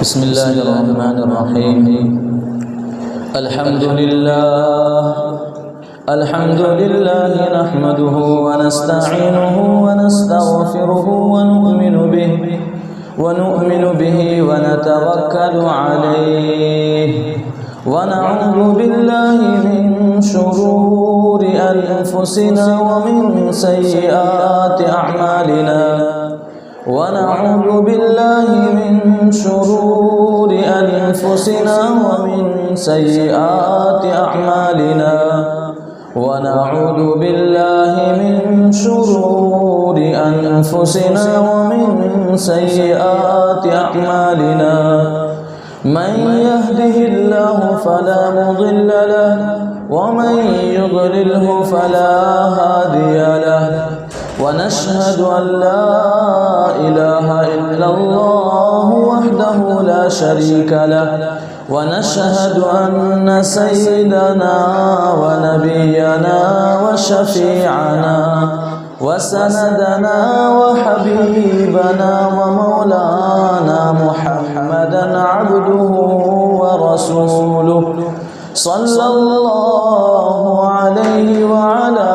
بسم الله الرحمن الرحيم. الحمد لله نحمده ونستعينه ونستغفره ونؤمن به ونتوكل عليه ونعوذ بالله من شرور أنفسنا ومن سيئات أعمالنا ونعوذ بالله من شرور أنفسنا ومن سيئات أعمالنا ونعوذ بالله من شرور أنفسنا ومن سيئات أعمالنا من يهده الله فلا مضل له ومن يضلله فلا هادي له ونشهد أن لا إله إلا الله وحده لا شريك له ونشهد أن سيدنا ونبينا وشفيعنا وسندنا وحبيبنا ومولانا محمدا عبده ورسوله صلى الله عليه وعلى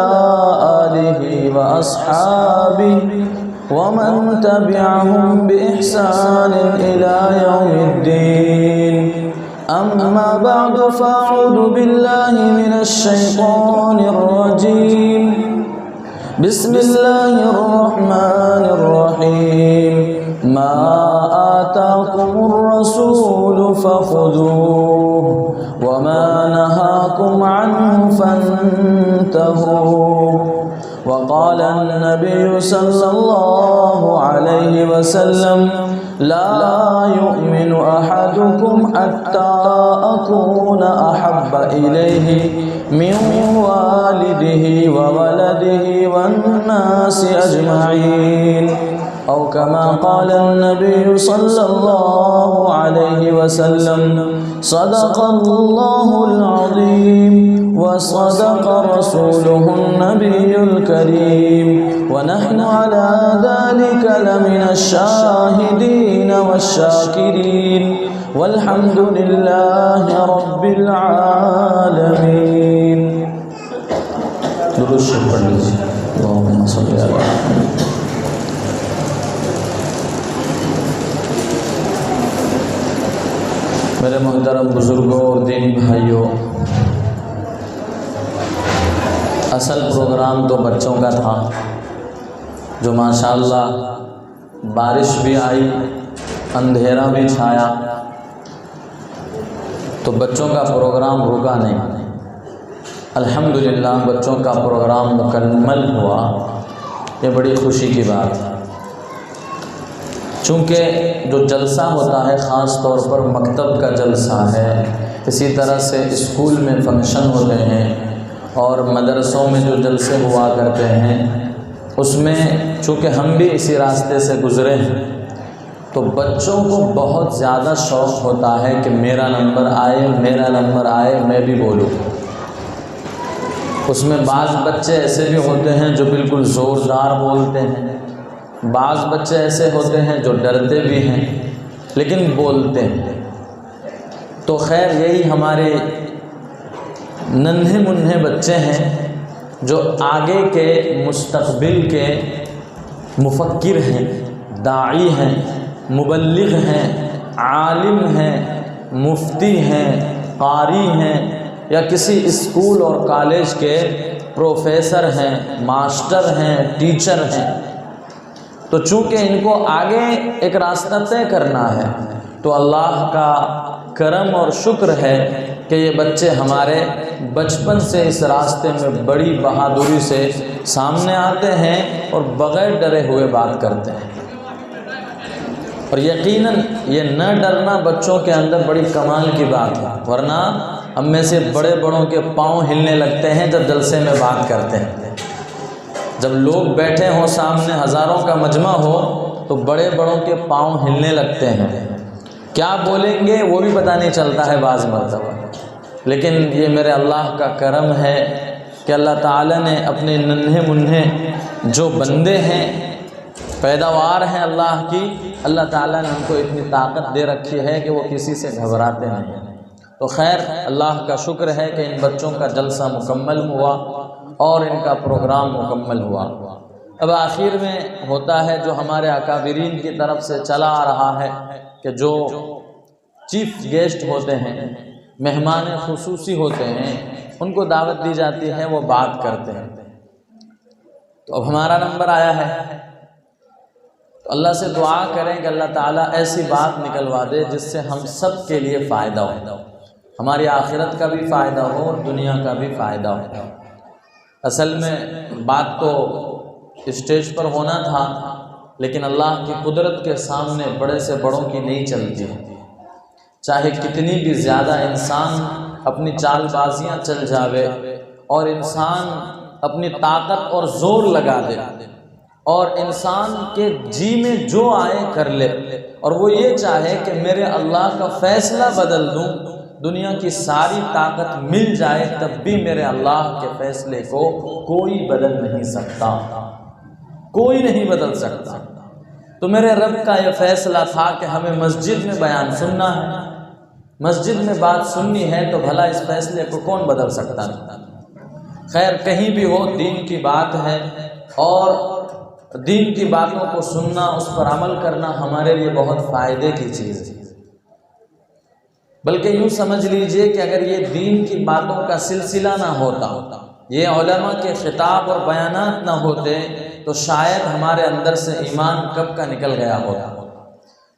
آله وأصحابه ومن تبعهم بإحسان إلى يوم الدين. أما بعد فأعوذ بالله من الشيطان الرجيم. بسم الله الرحمن الرحيم. ما آتاكم الرسول فخذوه وما نهاكم عنه فانتهوا. وقال النبي صلى الله عليه وسلم لا يؤمن أحدكم حتى أكون أحب إليه من والده وولده والناس أجمعين أو كما قال النبي صلى الله عليه وسلم. صدق الله العظيم وصدق رسوله النبي الكريم ونحن على ذلك لمن الشاهدين والشاكرين والحمد لله رب العالمين. درود شریف پڑھ لیجیے. اللهم صل علی محمد. میرے محترم بزرگوں اور دینی بھائیوں، اصل پروگرام تو بچوں کا تھا، جو ماشاءاللہ بارش بھی آئی، اندھیرا بھی چھایا، تو بچوں کا پروگرام رکا نہیں. الحمدللہ بچوں کا پروگرام مکمل ہوا، یہ بڑی خوشی کی بات ہے. چونکہ جو جلسہ ہوتا ہے خاص طور پر مکتب کا جلسہ ہے، اسی طرح سے اسکول میں فنکشن ہوتے ہیں اور مدرسوں میں جو جلسے ہوا کرتے ہیں، اس میں چونکہ ہم بھی اسی راستے سے گزرے ہیں، تو بچوں کو بہت زیادہ شوق ہوتا ہے کہ میرا نمبر آئے، میرا نمبر آئے، میں بھی بولوں. اس میں بعض بچے ایسے بھی ہوتے ہیں جو بالکل زوردار بولتے ہیں، بعض بچے ایسے ہوتے ہیں جو ڈرتے بھی ہیں لیکن بولتے ہیں. تو خیر یہی ہمارے ننھے منھے بچے ہیں جو آگے کے مستقبل کے مفکر ہیں، داعی ہیں، مبلغ ہیں، عالم ہیں، مفتی ہیں، قاری ہیں، یا کسی اسکول اور کالج کے پروفیسر ہیں، ماسٹر ہیں، ٹیچر ہیں. تو چونکہ ان کو آگے ایک راستہ طے کرنا ہے، تو اللہ کا کرم اور شکر ہے کہ یہ بچے ہمارے بچپن سے اس راستے میں بڑی بہادری سے سامنے آتے ہیں اور بغیر ڈرے ہوئے بات کرتے ہیں. اور یقیناً یہ نہ ڈرنا بچوں کے اندر بڑی کمال کی بات ہے، ورنہ ہم میں سے بڑے بڑوں کے پاؤں ہلنے لگتے ہیں جب جلسے میں بات کرتے ہیں. جب لوگ بیٹھے ہوں سامنے، ہزاروں کا مجمع ہو، تو بڑے بڑوں کے پاؤں ہلنے لگتے ہیں. کیا بولیں گے وہ بھی پتہ نہیں چلتا ہے بعض مرتبہ. لیکن یہ میرے اللہ کا کرم ہے کہ اللہ تعالیٰ نے اپنے ننھے منھے جو بندے ہیں پیداوار ہیں اللہ کی، اللہ تعالیٰ نے ان کو اتنی طاقت دے رکھی ہے کہ وہ کسی سے گھبراتے نہیں۔ تو خیر اللہ کا شکر ہے کہ ان بچوں کا جلسہ مکمل ہوا اور ان کا پروگرام مکمل ہوا۔ اب آخر میں ہوتا ہے جو ہمارے اکابرین کی طرف سے چلا آ رہا ہے کہ جو چیف گیسٹ ہوتے ہیں، مہمان خصوصی ہوتے ہیں، ان کو دعوت دی جاتی ہے، وہ بات کرتے ہیں۔ تو اب ہمارا نمبر آیا ہے، تو اللہ سے دعا کریں کہ اللہ تعالیٰ ایسی بات نکلوا دے جس سے ہم سب کے لیے فائدہ ہو، ہماری آخرت کا بھی فائدہ ہو اور دنیا کا بھی فائدہ ہو۔ اصل میں بات تو اسٹیج پر ہونا تھا، لیکن اللہ کی قدرت کے سامنے بڑے سے بڑوں کی نہیں چلتی، چاہے کتنی بھی زیادہ انسان اپنی چال بازیاں چل جاوے اور انسان اپنی طاقت اور زور لگا دے اور انسان کے جی میں جو آئے کر لے اور وہ یہ چاہے کہ میرے اللہ کا فیصلہ بدل دوں، دنیا کی ساری طاقت مل جائے تب بھی میرے اللہ کے فیصلے کو کوئی بدل نہیں سکتا، کوئی نہیں بدل سکتا۔ تو میرے رب کا یہ فیصلہ تھا کہ ہمیں مسجد میں بیان سننا ہے، مسجد میں بات سننی ہے، تو بھلا اس فیصلے کو کون بدل سکتا ہے؟ خیر کہیں بھی ہو، دین کی بات ہے اور دین کی باتوں کو سننا، اس پر عمل کرنا ہمارے لیے بہت فائدے کی چیز ہے۔ بلکہ یوں سمجھ لیجئے کہ اگر یہ دین کی باتوں کا سلسلہ نہ ہوتا، یہ علماء کے خطاب اور بیانات نہ ہوتے، تو شاید ہمارے اندر سے ایمان کب کا نکل گیا ہوتا۔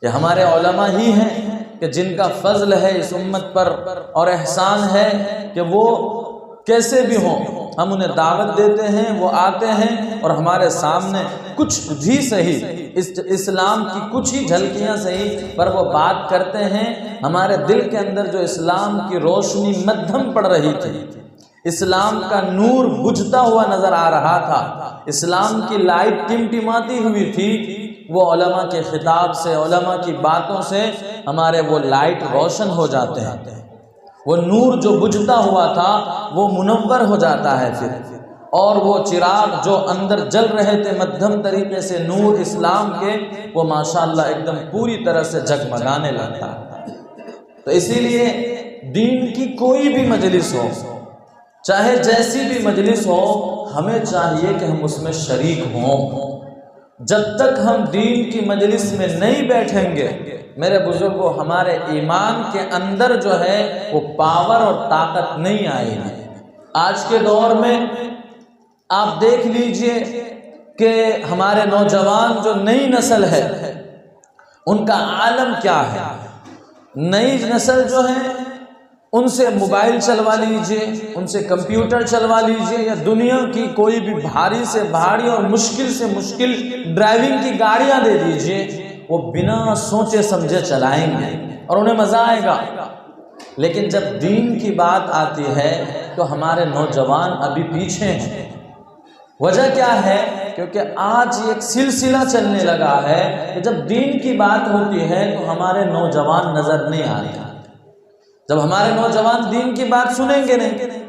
یہ ہمارے علماء ہی ہیں کہ جن کا فضل ہے اس امت پر اور احسان ہے کہ وہ کیسے بھی ہوں، ہم انہیں دعوت دیتے ہیں، وہ آتے ہیں اور ہمارے سامنے کچھ بھی صحیح، اسلام کی کچھ ہی جھلکیاں صحیح، پر وہ بات کرتے ہیں۔ ہمارے دل کے اندر جو اسلام کی روشنی مدھم پڑ رہی تھی، اسلام کا نور بجھتا ہوا نظر آ رہا تھا، اسلام کی لائٹ ٹمٹماتی ہوئی تھی، وہ علماء کے خطاب سے، علماء کی باتوں سے ہمارے وہ لائٹ روشن ہو جاتے ہیں، وہ نور جو بجھتا ہوا تھا وہ منور ہو جاتا ہے پھر، اور وہ چراغ جو اندر جل رہے تھے مدھم طریقے سے نور اسلام کے، وہ ماشاءاللہ ایک دم پوری طرح سے جگمگانے لگتا ہے۔ تو اسی لیے دین کی کوئی بھی مجلس ہو، چاہے جیسی بھی مجلس ہو، ہمیں چاہیے کہ ہم اس میں شریک ہوں۔ جب تک ہم دین کی مجلس میں نہیں بیٹھیں گے میرے بزرگوں، ہمارے ایمان کے اندر جو ہے وہ پاور اور طاقت نہیں آئے گی۔ آج کے دور میں آپ دیکھ لیجئے کہ ہمارے نوجوان جو نئی نسل ہے ان کا عالم کیا ہے۔ نئی نسل جو ہے ان سے موبائل چلوا لیجئے، ان سے کمپیوٹر چلوا لیجئے، یا دنیا کی کوئی بھی بھاری سے بھاری اور مشکل سے مشکل ڈرائیونگ کی گاڑیاں دے دیجئے، وہ بنا سوچے سمجھے چلائیں گے اور انہیں مزہ آئے گا۔ لیکن جب دین کی بات آتی ہے تو ہمارے نوجوان ابھی پیچھے ہیں۔ وجہ کیا ہے؟ کیونکہ آج ایک سلسلہ چلنے لگا ہے کہ جب دین کی بات ہوتی ہے تو ہمارے نوجوان نظر نہیں آتے۔ جب ہمارے نوجوان دین کی بات سنیں گے نہیں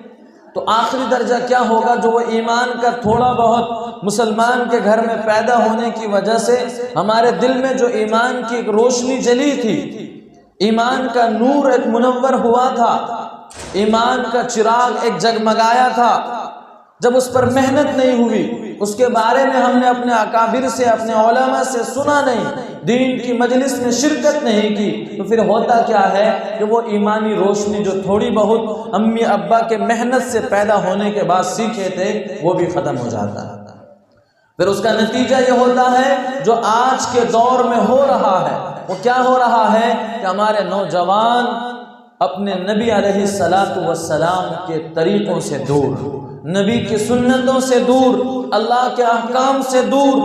تو آخری درجہ کیا ہوگا؟ جو وہ ایمان کا تھوڑا بہت مسلمان کے گھر میں پیدا ہونے کی وجہ سے ہمارے دل میں جو ایمان کی ایک روشنی جلی تھی، ایمان کا نور ایک منور ہوا تھا، ایمان کا چراغ ایک جگمگایا تھا، جب اس پر محنت نہیں ہوئی، اس کے بارے میں ہم نے اپنے اکابر سے، اپنے علماء سے سنا نہیں، دین کی مجلس میں شرکت نہیں کی، تو پھر ہوتا کیا ہے کہ وہ ایمانی روشنی جو تھوڑی بہت امی ابا کے محنت سے پیدا ہونے کے بعد سیکھے تھے وہ بھی ختم ہو جاتا ہے۔ پھر اس کا نتیجہ یہ ہوتا ہے جو آج کے دور میں ہو رہا ہے، وہ کیا ہو رہا ہے کہ ہمارے نوجوان اپنے نبی علیہ السلام کے طریقوں سے دور، نبی کی سنتوں سے دور، اللہ کے احکام سے دور،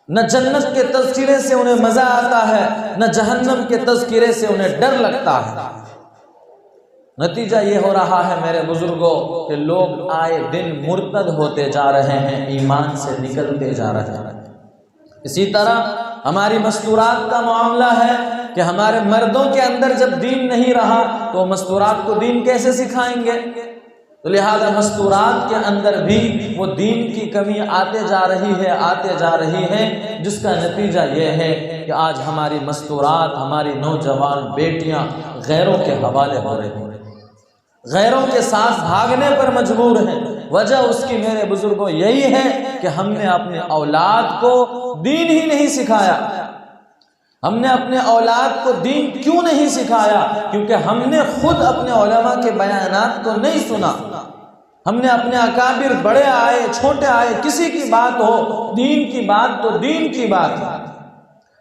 نہ جنت کے تذکرے سے انہیں مزہ آتا ہے، نہ جہنم کے تذکرے سے انہیں ڈر لگتا ہے۔ نتیجہ یہ ہو رہا ہے میرے بزرگوں کہ لوگ آئے دن مرتد ہوتے جا رہے ہیں، ایمان سے نکلتے جا رہے ہیں۔ اسی طرح ہماری مستورات کا معاملہ ہے کہ ہمارے مردوں کے اندر جب دین نہیں رہا تو مستورات کو دین کیسے سکھائیں گے؟ تو لہذا مستورات کے اندر بھی وہ دین کی کمی آتے جا رہی ہے، جس کا نتیجہ یہ ہے کہ آج ہماری مستورات، ہماری نوجوان بیٹیاں غیروں کے حوالے ہو رہی ہیں، غیروں کے ساتھ بھاگنے پر مجبور ہیں۔ وجہ اس کی میرے بزرگوں یہی ہے کہ ہم نے اپنے اولاد کو دین ہی نہیں سکھایا۔ ہم نے اپنے اولاد کو دین کیوں نہیں سکھایا؟ کیونکہ ہم نے خود اپنے علماء کے بیانات کو نہیں سنا۔ ہم نے اپنے اکابر، بڑے آئے چھوٹے آئے، کسی کی بات ہو، دین کی بات تو دین کی بات ہے۔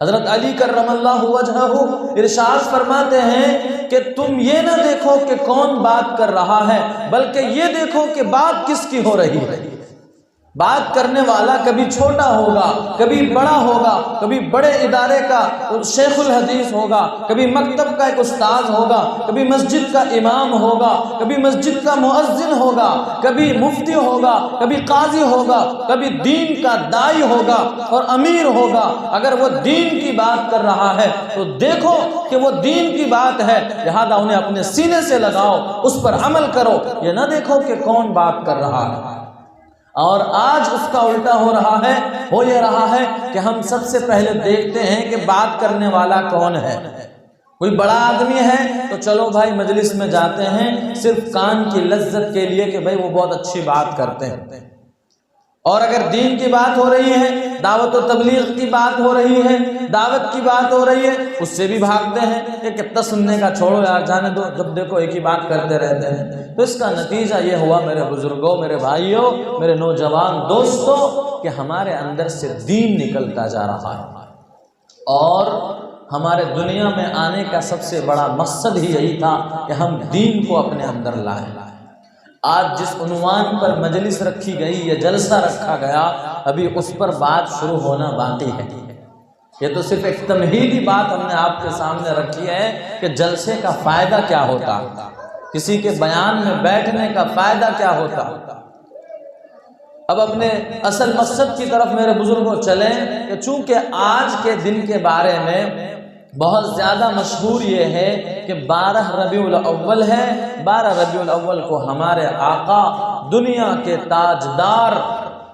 حضرت علی کرم اللہ وجہہ ارشاد فرماتے ہیں کہ تم یہ نہ دیکھو کہ کون بات کر رہا ہے، بلکہ یہ دیکھو کہ بات کس کی ہو رہی ہے۔ بات کرنے والا کبھی چھوٹا ہوگا، کبھی بڑا ہوگا، کبھی بڑے ادارے کا شیخ الحدیث ہوگا، کبھی مکتب کا ایک استاذ ہوگا، کبھی مسجد کا امام ہوگا، کبھی مسجد کا مؤذن ہوگا، کبھی مفتی ہوگا، کبھی قاضی ہوگا، کبھی دین کا داعی ہوگا اور امیر ہوگا۔ اگر وہ دین کی بات کر رہا ہے تو دیکھو کہ وہ دین کی بات ہے، لہذا انہیں اپنے سینے سے لگاؤ، اس پر عمل کرو، یہ نہ دیکھو کہ کون بات کر رہا ہے۔ اور آج اس کا الٹا ہو رہا ہے، ہو یہ رہا ہے کہ ہم سب سے پہلے دیکھتے ہیں کہ بات کرنے والا کون ہے۔ کوئی بڑا آدمی ہے تو چلو بھائی مجلس میں جاتے ہیں صرف کان کی لذت کے لیے کہ بھائی وہ بہت اچھی بات کرتے ہیں، اور اگر دین کی بات ہو رہی ہے، دعوت و تبلیغ کی بات ہو رہی ہے، دعوت کی بات ہو رہی ہے، اس سے بھی بھاگتے ہیں کہ کتنا سننے کا، چھوڑو یار جانے دو، جب دیکھو ایک ہی بات کرتے رہتے ہیں۔ تو اس کا نتیجہ یہ ہوا میرے بزرگوں، میرے بھائیوں، میرے نوجوان دوستوں، کہ ہمارے اندر سے دین نکلتا جا رہا ہے، اور ہمارے دنیا میں آنے کا سب سے بڑا مقصد ہی یہی تھا کہ ہم دین کو اپنے اندر لائیں۔ آج جس عنوان پر مجلس رکھی گئی یا جلسہ رکھا گیا، ابھی اس پر بات شروع ہونا باقی ہے۔ یہ تو صرف ایک تمہیدی بات ہم نے آپ کے سامنے رکھی ہے کہ جلسے کا فائدہ کیا ہوتا، کسی کے بیان میں بیٹھنے کا فائدہ کیا ہوتا۔ اب اپنے اصل مقصد کی طرف میرے بزرگوں چلیں کہ چونکہ آج کے دن کے بارے میں بہت زیادہ مشہور یہ ہے کہ 12 ربیع الاول ہے۔ 12 ربیع الاول کو ہمارے آقا، دنیا کے تاجدار،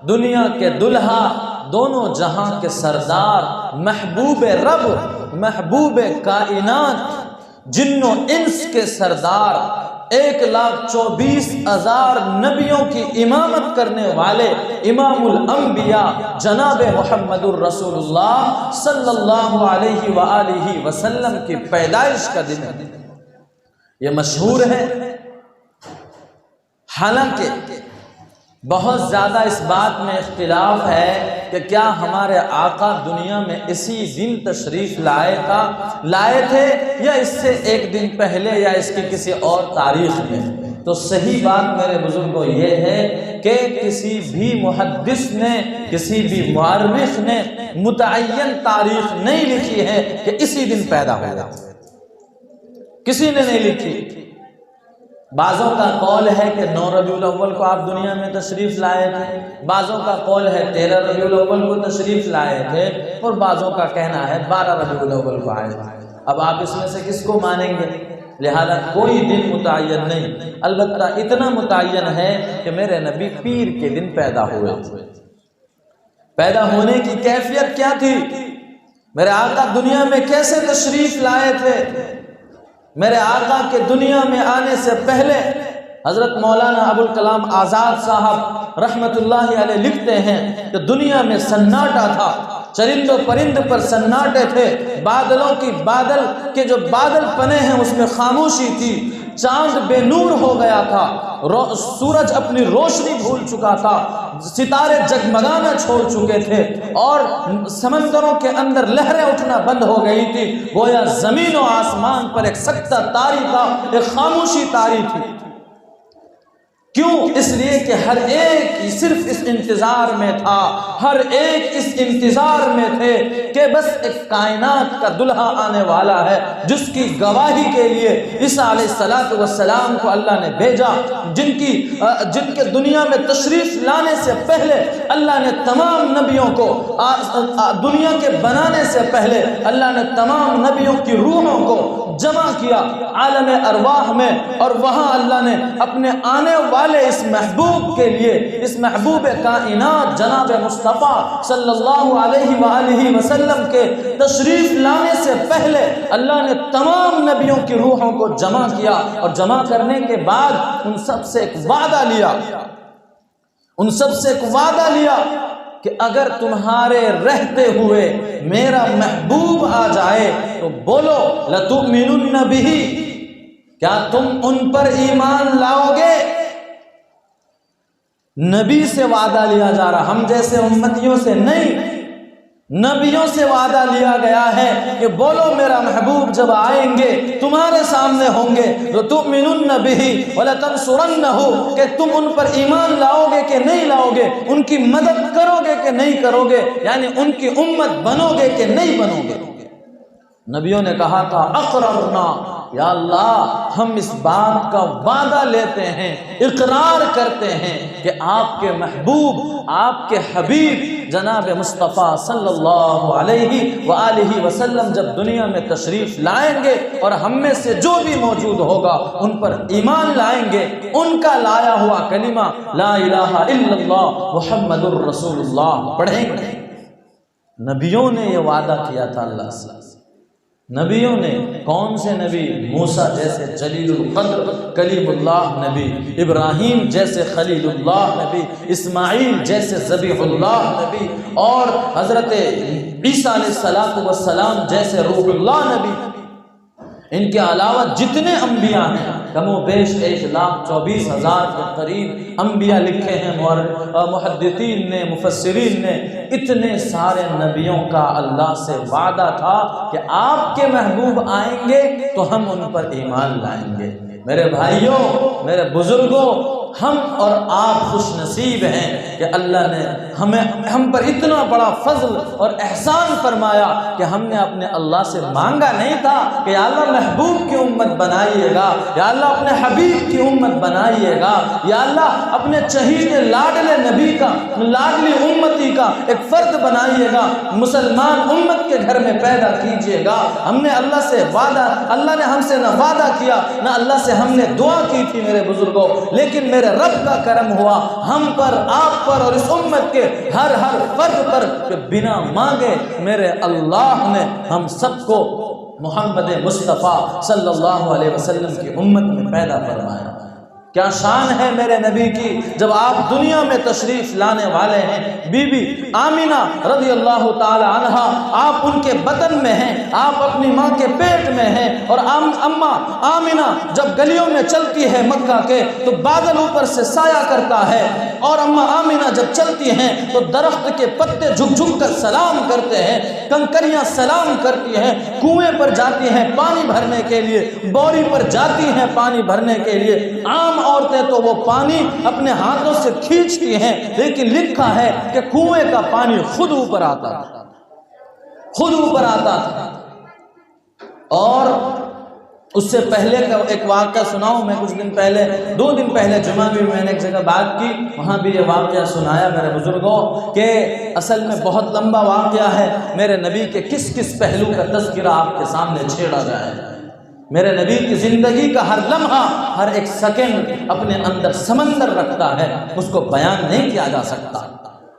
دنیا کے دلہا، دونوں جہاں کے سردار، محبوب رب، محبوب کائنات، جن و انس کے سردار، 1,24,000 نبیوں کی امامت کرنے والے امام الانبیاء جناب محمد الرسول اللہ صلی اللہ علیہ وآلہ وسلم کی پیدائش کا دن ہے۔ یہ مشہور ہے، حالانکہ بہت زیادہ اس بات میں اختلاف ہے کہ کیا ہمارے آقا دنیا میں اسی دن تشریف لائے تھے یا اس سے ایک دن پہلے یا اس کی کسی اور تاریخ میں۔ تو صحیح بات میرے بزرگوں یہ ہے کہ کسی بھی محدث نے، کسی بھی مورخ نے متعین تاریخ نہیں لکھی ہے کہ اسی دن پیدا ہوا، کسی نے نہیں لکھی۔ بعضوں کا قول ہے کہ 9 ربیع الاول کو آپ دنیا میں تشریف لائے تھے، بعضوں کا قول ہے 13 ربیع الاول کو تشریف لائے تھے، اور بعضوں کا کہنا ہے 12 ربیع الاول کو آئے تھے۔ اب آپ اس میں سے کس کو مانیں گے؟ لہذا کوئی دن متعین نہیں، البتہ اتنا متعین ہے کہ میرے نبی پیر کے دن پیدا ہوئے تھے۔ پیدا ہونے کی کیفیت کیا تھی؟ میرے آقا دنیا میں کیسے تشریف لائے تھے؟ میرے آقا کے دنیا میں آنے سے پہلے حضرت مولانا ابوالکلام آزاد صاحب رحمت اللہ علیہ لکھتے ہیں کہ دنیا میں سناٹا تھا، چرند و پرند پر سناٹے تھے، بادلوں کی بادل کے جو بادل پنے ہیں اس میں خاموشی تھی، چاند بے نور ہو گیا تھا، سورج اپنی روشنی بھول چکا تھا، ستارے جگمگانا چھوڑ چکے تھے، اور سمندروں کے اندر لہریں اٹھنا بند ہو گئی تھی، گویا زمین و آسمان پر ایک سکتہ طاری تھا، ایک خاموشی طاری تھی۔ کیوں؟ اس لیے کہ ہر ایک صرف اس انتظار میں تھا، ہر ایک اس انتظار میں تھے کہ بس ایک کائنات کا دلہا آنے والا ہے جس کی گواہی کے لیے عیسیٰ علیہ السلام کو اللہ نے بھیجا، جن کے دنیا میں تشریف لانے سے پہلے اللہ نے تمام نبیوں کو، دنیا کے بنانے سے پہلے اللہ نے تمام نبیوں کی روحوں کو جمع کیا عالم ارواح میں، اور وہاں اللہ نے اپنے آنے والے والے اس محبوب کے لیے، اس محبوب کائنات جناب مصطفیٰ صلی اللہ علیہ وآلہ وسلم کے تشریف لانے سے پہلے اللہ نے تمام نبیوں کی روحوں کو جمع کیا، اور جمع کرنے کے بعد ان سب سے ایک وعدہ لیا کہ اگر تمہارے رہتے ہوئے میرا محبوب آ جائے تو بولو لَتُؤْمِنُنَّ بِهِ، کیا تم ان پر ایمان لاؤ گے؟ نبی سے وعدہ لیا جا رہا، ہم جیسے امتیوں سے نہیں، نبیوں سے وعدہ لیا گیا ہے کہ بولو میرا محبوب جب آئیں گے تمہارے سامنے ہوں گے لَتُؤْمِنُنَّ بِهِ وَلَتَنْصُرَنَّهُ، کہ تم ان پر ایمان لاؤ گے کہ نہیں لاؤ گے، ان کی مدد کرو گے کہ نہیں کرو گے، یعنی ان کی امت بنو گے کہ نہیں بنو گے۔ نبیوں نے کہا تھا اقررنا، یا اللہ ہم اس بات کا وعدہ لیتے ہیں، اقرار کرتے ہیں کہ آپ کے محبوب، آپ کے حبیب جناب مصطفیٰ صلی اللہ علیہ وآلہ وسلم جب دنیا میں تشریف لائیں گے اور ہم میں سے جو بھی موجود ہوگا ان پر ایمان لائیں گے، ان کا لایا ہوا کلمہ لا الہ الا اللہ محمد الرسول اللہ پڑھیں گے۔ نبیوں نے یہ وعدہ کیا تھا اللہ سے، نبیوں نے، کون سے نبی؟ موسیٰ جیسے جلیل القدر کلیم اللہ نبی، ابراہیم جیسے خلیل اللہ نبی، اسماعیل جیسے ذبیح اللہ نبی، اور حضرت عیسیٰ علیہ السلام جیسے روح اللہ نبی۔ ان کے علاوہ جتنے انبیاء ہیں کم و بیش 1,24,000 کے قریب انبیاء لکھے ہیں محدثین نے، مفسرین نے، اتنے سارے نبیوں کا اللہ سے وعدہ تھا کہ آپ کے محبوب آئیں گے تو ہم ان پر ایمان لائیں گے۔ میرے بھائیوں، میرے بزرگوں، ہم اور آپ خوش نصیب ہیں کہ اللہ نے ہم پر اتنا بڑا فضل اور احسان فرمایا کہ ہم نے اپنے اللہ سے مانگا نہیں تھا کہ یا اللہ محبوب کی امت بنائیے گا، یا اللہ اپنے حبیب کی امت بنائیے گا، یا اللہ اپنے چہیتے لاڈلے نبی کا، لاڈلی امتی کا ایک فرد بنائیے گا، مسلمان امت کے گھر میں پیدا کیجیے گا۔ ہم نے اللہ سے وعدہ، اللہ نے ہم سے نہ وعدہ کیا نہ اللہ سے ہم نے دعا کی تھی میرے بزرگوں، لیکن میرے رب کا کرم ہوا ہم پر، آپ پر اور اس امت کے ہر فرد پر کہ بنا مانگے میرے اللہ نے ہم سب کو محمد مصطفیٰ صلی اللہ علیہ وسلم کی امت میں پیدا فرمایا۔ کیا شان ہے میرے نبی کی جب آپ دنیا میں تشریف لانے والے ہیں۔ بی بی آمینہ رضی اللہ تعالی عنہا، آپ ان کے بطن میں ہیں، آپ اپنی ماں کے پیٹ میں ہیں، اور اماں آمینہ جب گلیوں میں چلتی ہے مکہ کے تو بادل اوپر سے سایہ کرتا ہے، اور اماں آمینہ جب چلتی ہیں تو درخت کے پتے جھک جھک کر سلام کرتے ہیں، کنکریاں سلام کرتی ہیں، کنویں پر جاتی ہیں پانی بھرنے کے لیے، بوری پر جاتی ہیں پانی بھرنے کے لیے۔ عام عورتیں تو وہ پانی اپنے ہاتھوں سے کھینچتی ہیں، لیکن لکھا ہے کہ کنویں کا پانی خود اوپر آتا تھا، خود اوپر آتا تھا۔ اور اس سے پہلے کا ایک واقعہ سناؤں میں، کچھ دن پہلے، 2 دن پہلے جمعہ میں نے ایک جگہ بات کی، وہاں بھی یہ واقعہ سنایا میرے بزرگوں کہ اصل میں بہت لمبا واقعہ ہے۔ میرے نبی کے کس کس پہلو کا تذکرہ آپ کے سامنے چھیڑا جائے۔ میرے نبی کی زندگی کا ہر لمحہ، ہر ایک سیکنڈ اپنے اندر سمندر رکھتا ہے، اس کو بیان نہیں کیا جا سکتا۔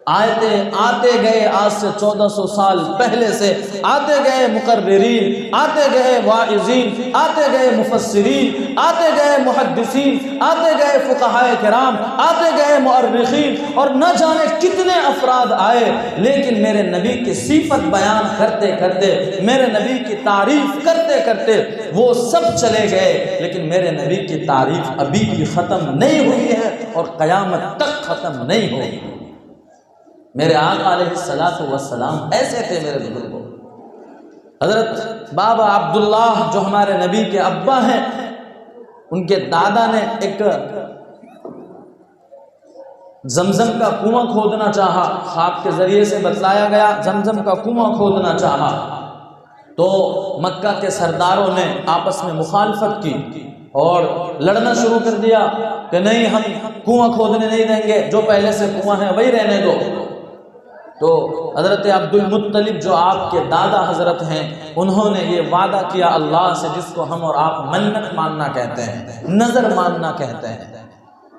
آتے گئے، آج سے 1400 سال پہلے سے آتے گئے مقررین، آتے گئے واعظین، آتے گئے مفسرین، آتے گئے محدثین، آتے گئے فقہائے کرام، آتے گئے مؤرخین، اور نہ جانے کتنے افراد آئے، لیکن میرے نبی کی صفت بیان کرتے کرتے، میرے نبی کی تعریف کرتے کرتے وہ سب چلے گئے، لیکن میرے نبی کی تعریف ابھی بھی ختم نہیں ہوئی ہے اور قیامت تک ختم نہیں ہوگی۔ میرے آقا علیہ السلام ایسے تھے میرے بزرگوں۔ حضرت بابا عبداللہ جو ہمارے نبی کے ابا ہیں، ان کے دادا نے ایک زمزم کا کنواں کھودنا چاہا، خواب کے ذریعے سے بتلایا گیا زمزم کا کنواں کھودنا چاہا، تو مکہ کے سرداروں نے آپس میں مخالفت کی اور لڑنا شروع کر دیا کہ نہیں، ہم کنواں کھودنے نہیں دیں گے، جو پہلے سے کنواں ہے وہی رہنے دو۔ تو حضرت عبد المطلب جو آپ کے دادا حضرت ہیں، انہوں نے یہ وعدہ کیا اللہ سے، جس کو ہم اور آپ منت ماننا کہتے ہیں، نظر ماننا کہتے ہیں۔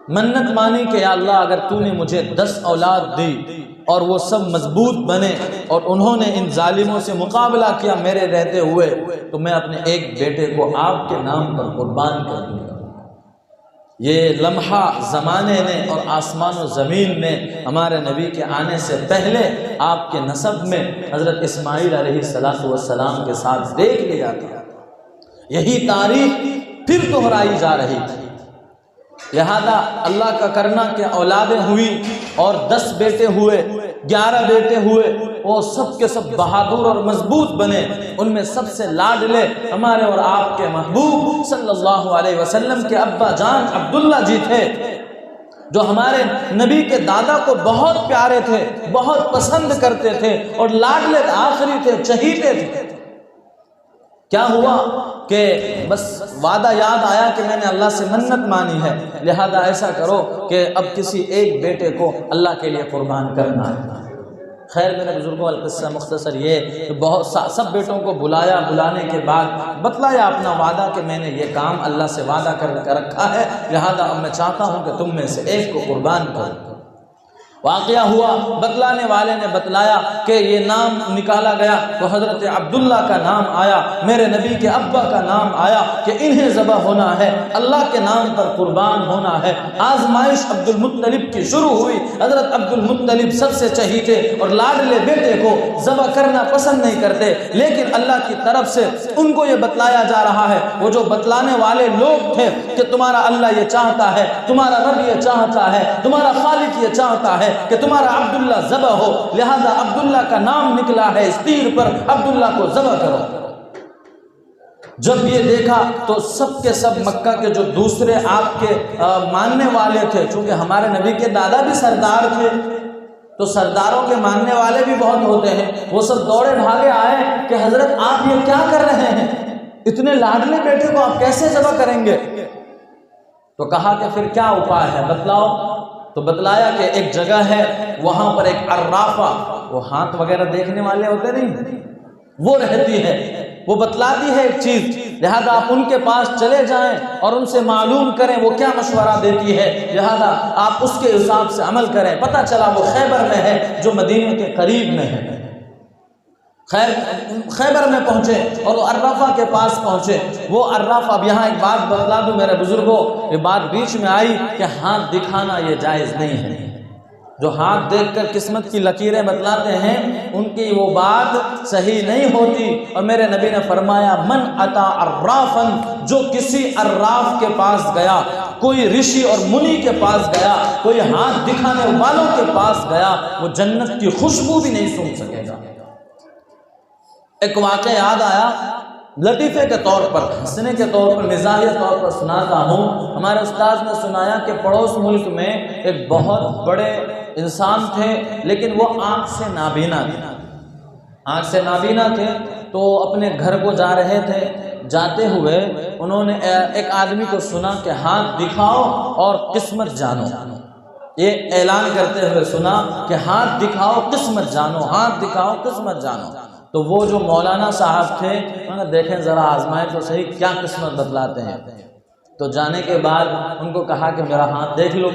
منت مانی کہ یا اللہ اگر تو نے مجھے 10 اولاد دی اور وہ سب مضبوط بنے اور انہوں نے ان ظالموں سے مقابلہ کیا میرے رہتے ہوئے، تو میں اپنے ایک بیٹے کو آپ کے نام پر قربان کر دوں گا۔ یہ لمحہ زمانے نے اور آسمان و زمین نے ہمارے نبی کے آنے سے پہلے آپ کے نسب میں حضرت اسماعیل علیہ السلام کے ساتھ دیکھ لیا تھا۔ یہی تاریخ پھر دہرائی جا رہی تھی۔ لہذا اللہ کا کرنا کہ اولادیں ہوئی اور 10 بیٹے ہوئے، 11 بیٹے ہوئے، وہ سب کے سب بہادر اور مضبوط بنے۔ ان میں سب سے لاڈلے ہمارے اور آپ کے محبوب صلی اللہ علیہ وسلم کے ابا جان عبداللہ جی تھے، جو ہمارے نبی کے دادا کو بہت پیارے تھے، بہت پسند کرتے تھے اور لاڈلے آخری تھے، چہیتے تھے۔ کیا ہوا کہ بس وعدہ یاد آیا کہ میں نے اللہ سے منت مانی ہے، لہذا ایسا کرو کہ اب کسی ایک بیٹے کو اللہ کے لیے قربان کرنا ہے۔ خیر میرے بزرگوں، القصہ مختصر یہ کہ بہت سب بیٹوں کو بلایا، بلانے کے بعد بتلایا اپنا وعدہ کہ میں نے یہ کام اللہ سے وعدہ کر رکھا ہے، لہذا اب میں چاہتا ہوں کہ تم میں سے ایک کو قربان کرو۔ واقعہ ہوا، بتلانے والے نے بتلایا کہ یہ نام نکالا گیا تو حضرت عبداللہ کا نام آیا، میرے نبی کے ابا کا نام آیا کہ انہیں ذبح ہونا ہے، اللہ کے نام پر قربان ہونا ہے۔ آزمائش عبد المطلب کی شروع ہوئی۔ حضرت عبد المطلب سب سے چہیتے اور لاڈلے بیٹے کو ذبح کرنا پسند نہیں کرتے، لیکن اللہ کی طرف سے ان کو یہ بتلایا جا رہا ہے، وہ جو بتلانے والے لوگ تھے کہ تمہارا اللہ یہ چاہتا ہے، تمہارا رب یہ چاہتا ہے، تمہارا خالق یہ چاہتا ہے کہ تمہارا عبداللہ ذبح ہو، لہذا عبداللہ کا نام نکلا ہے اس تیر پر، عبداللہ کو ذبح کرو۔ جب یہ دیکھا تو سب کے سب مکہ کے جو دوسرے آپ کے ماننے والے تھے، چونکہ ہمارے نبی کے دادا بھی سردار تھے تو سرداروں کے ماننے والے بھی بہت ہوتے ہیں، وہ سب دوڑے بھاگے آئے کہ حضرت آپ یہ کیا کر رہے ہیں، اتنے لاڈلے بیٹے کو آپ کیسے ذبح کریں گے؟ تو کہا کہ پھر کیا اپائے ہے بتلاؤ؟ تو بتلایا کہ ایک جگہ ہے، وہاں پر ایک عرافہ، وہ ہاتھ وغیرہ دیکھنے والے ہوتے نہیں، وہ رہتی ہے، وہ بتلاتی ہے ایک چیز، لہذا آپ ان کے پاس چلے جائیں اور ان سے معلوم کریں وہ کیا مشورہ دیتی ہے، لہذا آپ اس کے حساب سے عمل کریں۔ پتہ چلا وہ خیبر میں ہے، جو مدینہ کے قریب میں ہے۔ خیبر میں پہنچے اور وہ عرافہ کے پاس پہنچے۔ وہ عرافہ، اب یہاں ایک بات بتلا دوں میرے بزرگوں، یہ بات بیچ میں آئی کہ ہاتھ دکھانا یہ جائز نہیں ہے۔ جو ہاتھ دیکھ کر قسمت کی لکیریں بتلاتے ہیں ان کی وہ بات صحیح نہیں ہوتی، اور میرے نبی نے فرمایا من اتا عرافن، جو کسی عراف کے پاس گیا، کوئی رشی اور منی کے پاس گیا، کوئی ہاتھ دکھانے والوں کے پاس گیا، وہ جنت کی خوشبو بھی نہیں سونگھ سکے گا۔ ایک واقعہ یاد آیا، لطیفے کے طور پر، ہنسنے کے طور پر، مزاحیہ طور پر سناتا ہوں۔ ہمارے استاد نے سنایا کہ پڑوس ملک میں ایک بہت بڑے انسان تھے، لیکن وہ آنکھ سے نابینا تھے۔ آنکھ سے نابینا تھے تو اپنے گھر کو جا رہے تھے، جاتے ہوئے انہوں نے ایک آدمی کو سنا کہ ہاتھ دکھاؤ اور قسمت جانو۔ یہ اعلان کرتے ہوئے سنا کہ ہاتھ دکھاؤ قسمت جانو، ہاتھ دکھاؤ قسمت جانو۔ تو وہ جو مولانا صاحب تھے انہوں نے دیکھیں ذرا آزمائیں تو صحیح کیا قسمت بتلاتے ہیں۔ تو جانے کے بعد ان کو کہا کہ میرا ہاتھ دیکھ لو،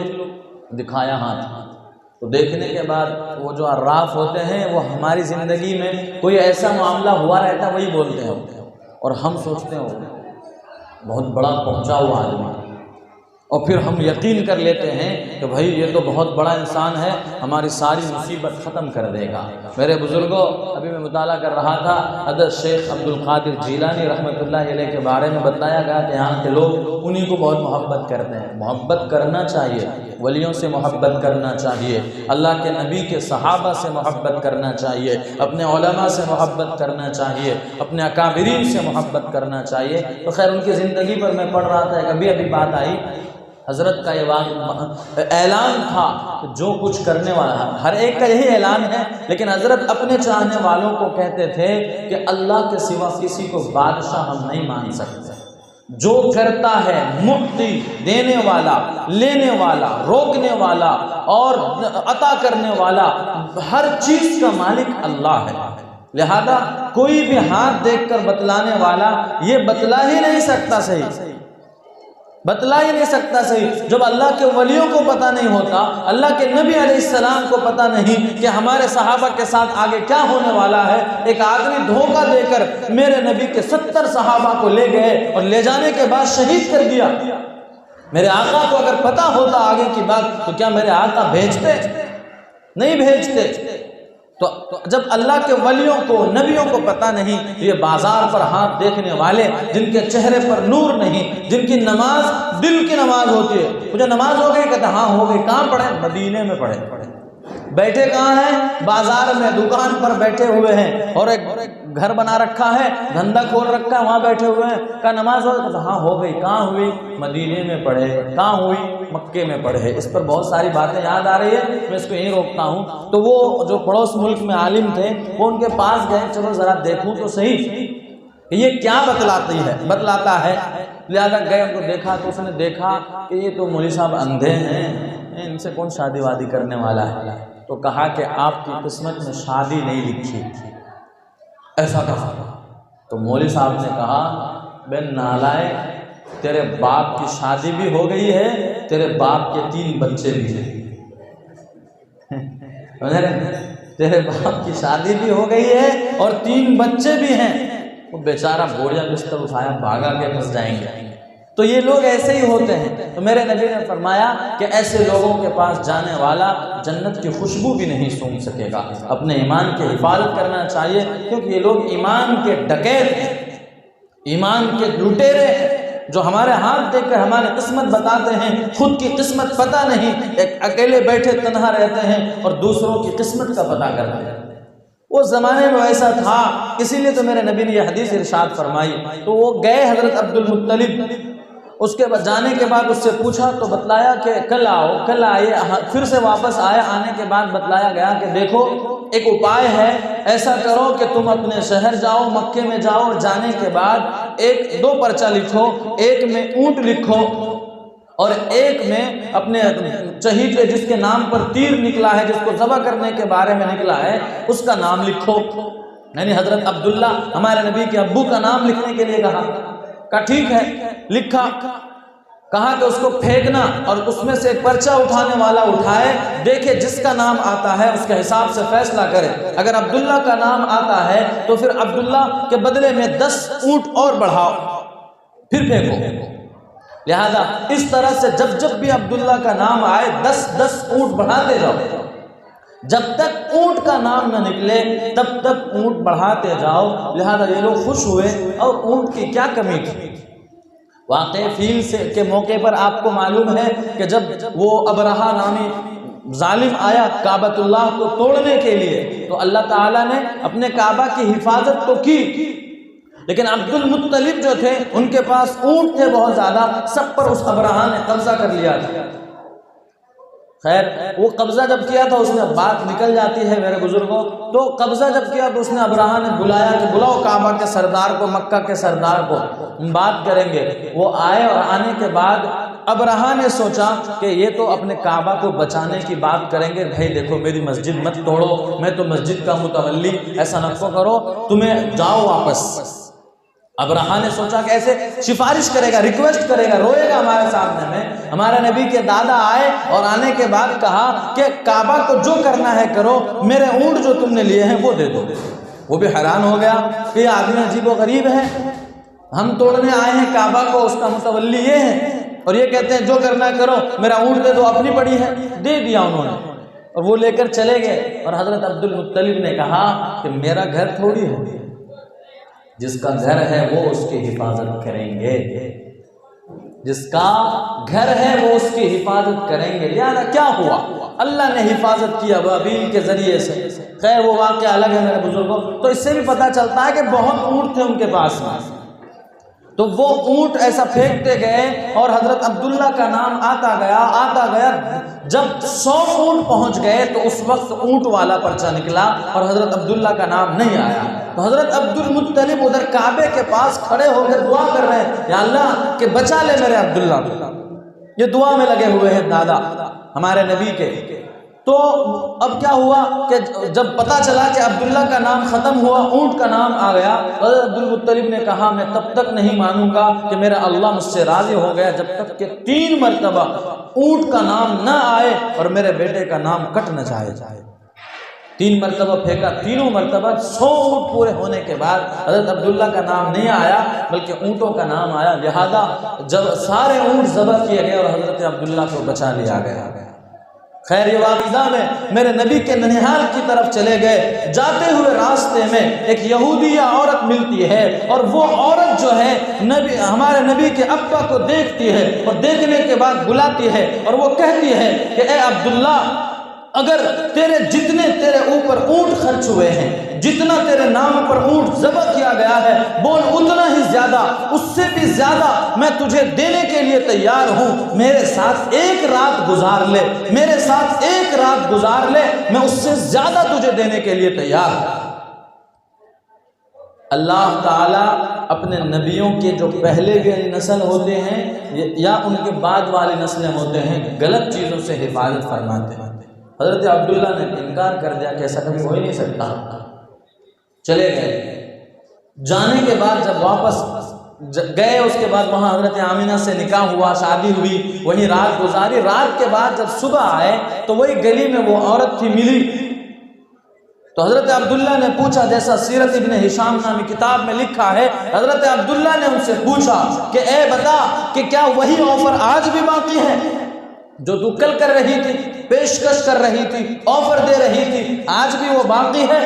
دکھایا ہاتھ۔ تو دیکھنے کے بعد وہ جو عراف ہوتے ہیں وہ ہماری زندگی میں کوئی ایسا معاملہ ہوا رہتا وہی بولتے ہیں، اور ہم سوچتے ہیں بہت بڑا پہنچا ہوا آدمی، اور پھر ہم یقین کر لیتے ہیں کہ بھائی یہ تو بہت بڑا انسان ہے، ہماری ساری مصیبت ختم کر دے گا۔ میرے بزرگوں، ابھی میں مطالعہ کر رہا تھا، حضرت شیخ عبد القادر جیلانی رحمۃ اللہ علیہ کے بارے میں بتایا گیا کہ یہاں کے لوگ انہی کو بہت محبت کرتے ہیں۔ محبت کرنا چاہیے، ولیوں سے محبت کرنا چاہیے، اللہ کے نبی کے صحابہ سے محبت کرنا چاہیے، اپنے علماء سے محبت کرنا چاہیے، اپنے اکابرین سے محبت کرنا چاہیے۔ تو خیر ان کی زندگی پر میں پڑھ رہا تھا، ابھی بات آئی، حضرت کا یہ اعلان تھا کہ جو کچھ کرنے والا، ہر ایک کا یہی اعلان ہے، لیکن حضرت اپنے چاہنے والوں کو کہتے تھے کہ اللہ کے سوا کسی کو بادشاہ ہم نہیں مان سکتے۔ جو کرتا ہے معطی، دینے والا، لینے والا، روکنے والا اور عطا کرنے والا، ہر چیز کا مالک اللہ ہے، لہذا کوئی بھی ہاتھ دیکھ کر بتلانے والا یہ بتلا ہی نہیں سکتا صحیح۔ بتلا ہی نہیں سکتا صحیح. جب اللہ کے ولیوں کو پتہ نہیں ہوتا، اللہ کے نبی علیہ السلام کو پتہ نہیں کہ ہمارے صحابہ کے ساتھ آگے کیا ہونے والا ہے. ایک آدمی دھوکہ دے کر میرے نبی کے 70 صحابہ کو لے گئے اور لے جانے کے بعد شہید کر دیا. میرے آقا کو اگر پتہ ہوتا آگے کی بات تو کیا میرے آقا بھیجتے؟ نہیں بھیجتے. تو جب اللہ کے ولیوں کو، نبیوں کو پتہ نہیں، یہ بازار پر ہاتھ دیکھنے والے جن کے چہرے پر نور نہیں، جن کی نماز دل کی نماز ہوتی ہے. مجھے نماز ہو گئی؟ کہتا ہاں ہو گئی. کہاں پڑھے؟ مدینے میں پڑھے. بیٹھے کہاں ہیں؟ بازار میں، دکان پر بیٹھے ہوئے ہیں، اور ایک گھر بنا رکھا ہے، دھندا کھول رکھا ہے، وہاں بیٹھے ہوئے ہیں. کہا نماز ہو گئی؟ کہا ہاں ہو گئی. کہاں ہوئی؟ مدینے میں پڑھے. کہاں ہوئی؟ مکے میں پڑھے. اس پر بہت ساری باتیں یاد آ رہی ہے، میں اس کو یہیں روکتا ہوں. تو وہ جو پڑوس ملک میں عالم تھے وہ ان کے پاس گئے، چلو ذرا دیکھوں تو صحیح کہ یہ کیا بتلاتا ہے. لہٰذا گئے، ان کو دیکھا تو اس نے دیکھا کہ یہ تو مولوی صاحب اندھے ہیں، ان سے کون شادی وادی کرنے والا ہے. تو کہا کہ آپ کی قسمت میں شادی نہیں لکھی. ایسا کہا. تو مولوی صاحب نے کہا بے نالائق، تیرے باپ کی شادی بھی ہو گئی ہے، تیرے باپ کے 3 بچے بھی ہیں. تیرے باپ کی شادی بھی ہو گئی ہے اور 3 بچے بھی ہیں. وہ بیچارہ بوڑھیا بستر اٹھایا، بھاگا کے پھنس جائیں گے. تو یہ لوگ ایسے ہی ہوتے ہیں. تو میرے نبی نے فرمایا کہ ایسے لوگوں کے پاس جانے والا جنت کی خوشبو بھی نہیں سونگھ سکے گا. اپنے ایمان کی حفاظت کرنا چاہیے، کیونکہ یہ لوگ ایمان کے ڈکیت ہیں، ایمان کے لٹیرے ہیں، جو ہمارے ہاتھ دیکھ کر ہماری قسمت بتاتے ہیں، خود کی قسمت پتہ نہیں، ایک اکیلے بیٹھے تنہا رہتے ہیں اور دوسروں کی قسمت کا پتہ کرتے ہیں. وہ زمانے میں ایسا تھا، اسی لیے تو میرے نبی نے یہ حدیث ارشاد فرمائی. تو وہ گئے حضرت عبد المطلب. اس کے بعد جانے کے بعد اس سے پوچھا تو بتلایا کہ کل آؤ. کل آئے، پھر سے واپس آئے. آنے کے بعد بتلایا گیا کہ دیکھو ایک اپائے ہے، ایسا کرو کہ تم اپنے شہر جاؤ، مکے میں جاؤ، اور جانے کے بعد 2 پرچہ لکھو. ایک میں اونٹ لکھو اور ایک میں اپنے چہیتے جس کے نام پر تیر نکلا ہے، جس کو ذبح کرنے کے بارے میں نکلا ہے، اس کا نام لکھو. یعنی حضرت عبداللہ ہمارے نبی کے ابو کا نام لکھنے کے لیے کہا. کہا ٹھیک ہے. لکھا. کہا کہ اس کو پھینکنا اور اس میں سے ایک پرچہ اٹھانے والا اٹھائے، دیکھے جس کا نام آتا ہے اس کے حساب سے فیصلہ کرے. اگر عبداللہ کا نام آتا ہے تو پھر عبداللہ کے بدلے میں 10 اونٹ اور بڑھاؤ، پھر پھینکو. لہذا اس طرح سے جب بھی عبداللہ کا نام آئے 10 اونٹ بڑھاتے جاؤ. جب تک اونٹ کا نام نہ نکلے تب تک اونٹ بڑھاتے جاؤ. لہذا یہ لوگ خوش ہوئے، اور اونٹ کی کیا کمی تھی. واقعی فیل سے کے موقع پر آپ کو معلوم ہے کہ جب وہ ابرہہ نامی ظالم آیا کعبۃ اللہ کو توڑنے کے لیے، تو اللہ تعالیٰ نے اپنے کعبہ کی حفاظت تو کی، لیکن عبد المطلب جو تھے ان کے پاس اونٹ تھے بہت زیادہ، سب پر اس ابرہہ نے قبضہ کر لیا تھا. خیر وہ قبضہ جب کیا تھا، اس میں بات نکل جاتی ہے میرے بزرگوں. تو قبضہ جب کیا تو اس نے ابرہہ نے بلایا کہ بلاؤ کعبہ کے سردار کو، مکہ کے سردار کو، ہم بات کریں گے. وہ آئے اور آنے کے بعد ابرہہ نے سوچا کہ یہ تو اپنے کعبہ کو بچانے کی بات کریں گے. بھائی دیکھو میری مسجد مت توڑو، میں تو مسجد کا متولی، ایسا نہ کرو، تمہیں جاؤ واپس. ابرہہ نے سوچا کہ ایسے سفارش کرے گا، ریکویسٹ کرے گا، روئے گا ہمارے سامنے میں. ہمارے نبی کے دادا آئے اور آنے کے بعد کہا کہ کعبہ کو جو کرنا ہے کرو، میرے اونٹ جو تم نے لیے ہیں وہ دے دو. وہ بھی حیران ہو گیا کہ یہ آدمی عجیب و غریب ہے، ہم توڑنے آئے ہیں کعبہ کو، اس کا متولی یہ ہے، اور یہ کہتے ہیں جو کرنا ہے کرو، میرا اونٹ دے دو. اپنی پڑی ہے. دے دیا انہوں نے، اور وہ لے کر چلے گئے. اور حضرت عبد المطلب نے کہا کہ میرا گھر تھوڑی ہے، جس کا گھر ہے وہ اس کی حفاظت کریں گے، جس کا گھر ہے وہ اس کی حفاظت کریں گے. لہٰذا کیا ہوا؟ اللہ نے حفاظت کی ابابیل کے ذریعے سے. خیر وہ واقعہ الگ ہے میرے بزرگوں. تو اس سے بھی پتہ چلتا ہے کہ بہت اونٹ تھے ان کے پاس میں. تو وہ اونٹ ایسا پھینکتے گئے اور حضرت عبداللہ کا نام آتا گیا. جب 100 اونٹ پہنچ گئے تو اس وقت اونٹ والا پرچہ نکلا اور حضرت عبداللہ کا نام نہیں آیا. تو حضرت عبد المطلب ادھر کعبے کے پاس کھڑے ہو کر دعا کر رہے ہیں، یا اللہ کہ بچا لے میرے عبداللہ کو. یہ دعا میں لگے ہوئے ہیں دادا ہمارے نبی کے. تو اب کیا ہوا کہ جب پتہ چلا کہ عبداللہ کا نام ختم ہوا، اونٹ کا نام آ گیا، حضرت عبدالمطلب نے کہا میں تب تک نہیں مانوں گا کہ میرا اللہ مجھ سے راضی ہو گیا جب تک کہ 3 مرتبہ اونٹ کا نام نہ آئے اور میرے بیٹے کا نام کٹ نہ جائے۔ 3 مرتبہ پھینکا، تینوں مرتبہ 100 اونٹ پورے ہونے کے بعد حضرت عبداللہ کا نام نہیں آیا بلکہ اونٹوں کا نام آیا، لہذا جب سارے اونٹ ذبح کیے گئے اور حضرت عبداللہ کو بچا لیا گیا۔ خیر یہ واقعہ میں میرے نبی کے ننھیال کی طرف چلے گئے، جاتے ہوئے راستے میں ایک یہودیہ عورت ملتی ہے اور وہ عورت جو ہے ہمارے نبی کے ابا کو دیکھتی ہے اور دیکھنے کے بعد بلاتی ہے اور وہ کہتی ہے کہ اے عبداللہ، اگر جتنے تیرے اوپر اونٹ خرچ ہوئے ہیں، جتنا تیرے نام پر اونٹ ذبح کیا گیا ہے، بول اتنا ہی زیادہ، اس سے بھی زیادہ میں تجھے دینے کے لیے تیار ہوں، میرے ساتھ 1 رات گزار لے، میرے ساتھ 1 رات گزار لے، میں اس سے زیادہ تجھے دینے کے لیے تیار ہوں۔ اللہ تعالیٰ اپنے نبیوں کے جو پہلے والی نسل ہوتے ہیں یا ان کے بعد والی نسلیں ہوتے ہیں، غلط چیزوں سے حفاظت فرماتے ہیں۔ حضرت عبداللہ نے انکار کر دیا کہ ایسا کبھی ہو ہی نہیں سکتا، چلے گئے۔ جانے کے بعد جب واپس گئے، اس کے بعد وہاں حضرت آمینہ سے نکاح ہوا، شادی ہوئی، وہیں رات گزاری۔ رات کے بعد جب صبح آئے تو وہی گلی میں وہ عورت تھی، ملی تو حضرت عبداللہ نے پوچھا، جیسا سیرت ابن ہشام نامی کتاب میں لکھا ہے، حضرت عبداللہ نے ان سے پوچھا کہ اے بتا کہ کیا وہی آفر آج بھی باقی ہے جو تو کل کر رہی تھی، پیشکش کر رہی تھی، آفر دے رہی تھی، آج بھی وہ باقی ہے؟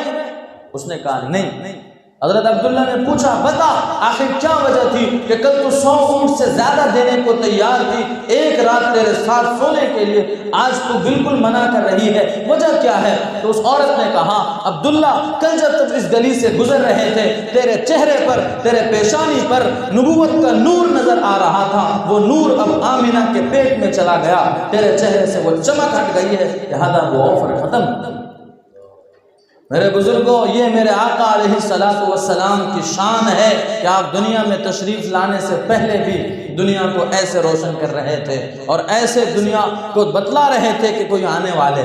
اس نے کہا نہیں۔ حضرت عبداللہ نے پوچھا بتا آخر کیا وجہ تھی کہ کل تو 100 اونٹ سے زیادہ دینے کو تیار تھی، 1 رات تیرے ساتھ سونے کے لیے، آج تو بالکل منع کر رہی ہے، وجہ کیا ہے؟ تو اس عورت نے کہا عبداللہ، کل جب تم اس گلی سے گزر رہے تھے، تیرے چہرے پر، تیرے پیشانی پر نبوت کا نور نظر آ رہا تھا، وہ نور اب آمینہ کے پیٹ میں چلا گیا، تیرے چہرے سے وہ چمک ہٹ گئی ہے، لہذا وہ آفر ختم۔ میرے بزرگوں، یہ میرے آقا علیہ السلام کی شان ہے کہ آپ دنیا میں تشریف لانے سے پہلے بھی دنیا کو ایسے روشن کر رہے تھے اور ایسے دنیا کو بتلا رہے تھے کہ کوئی آنے والے۔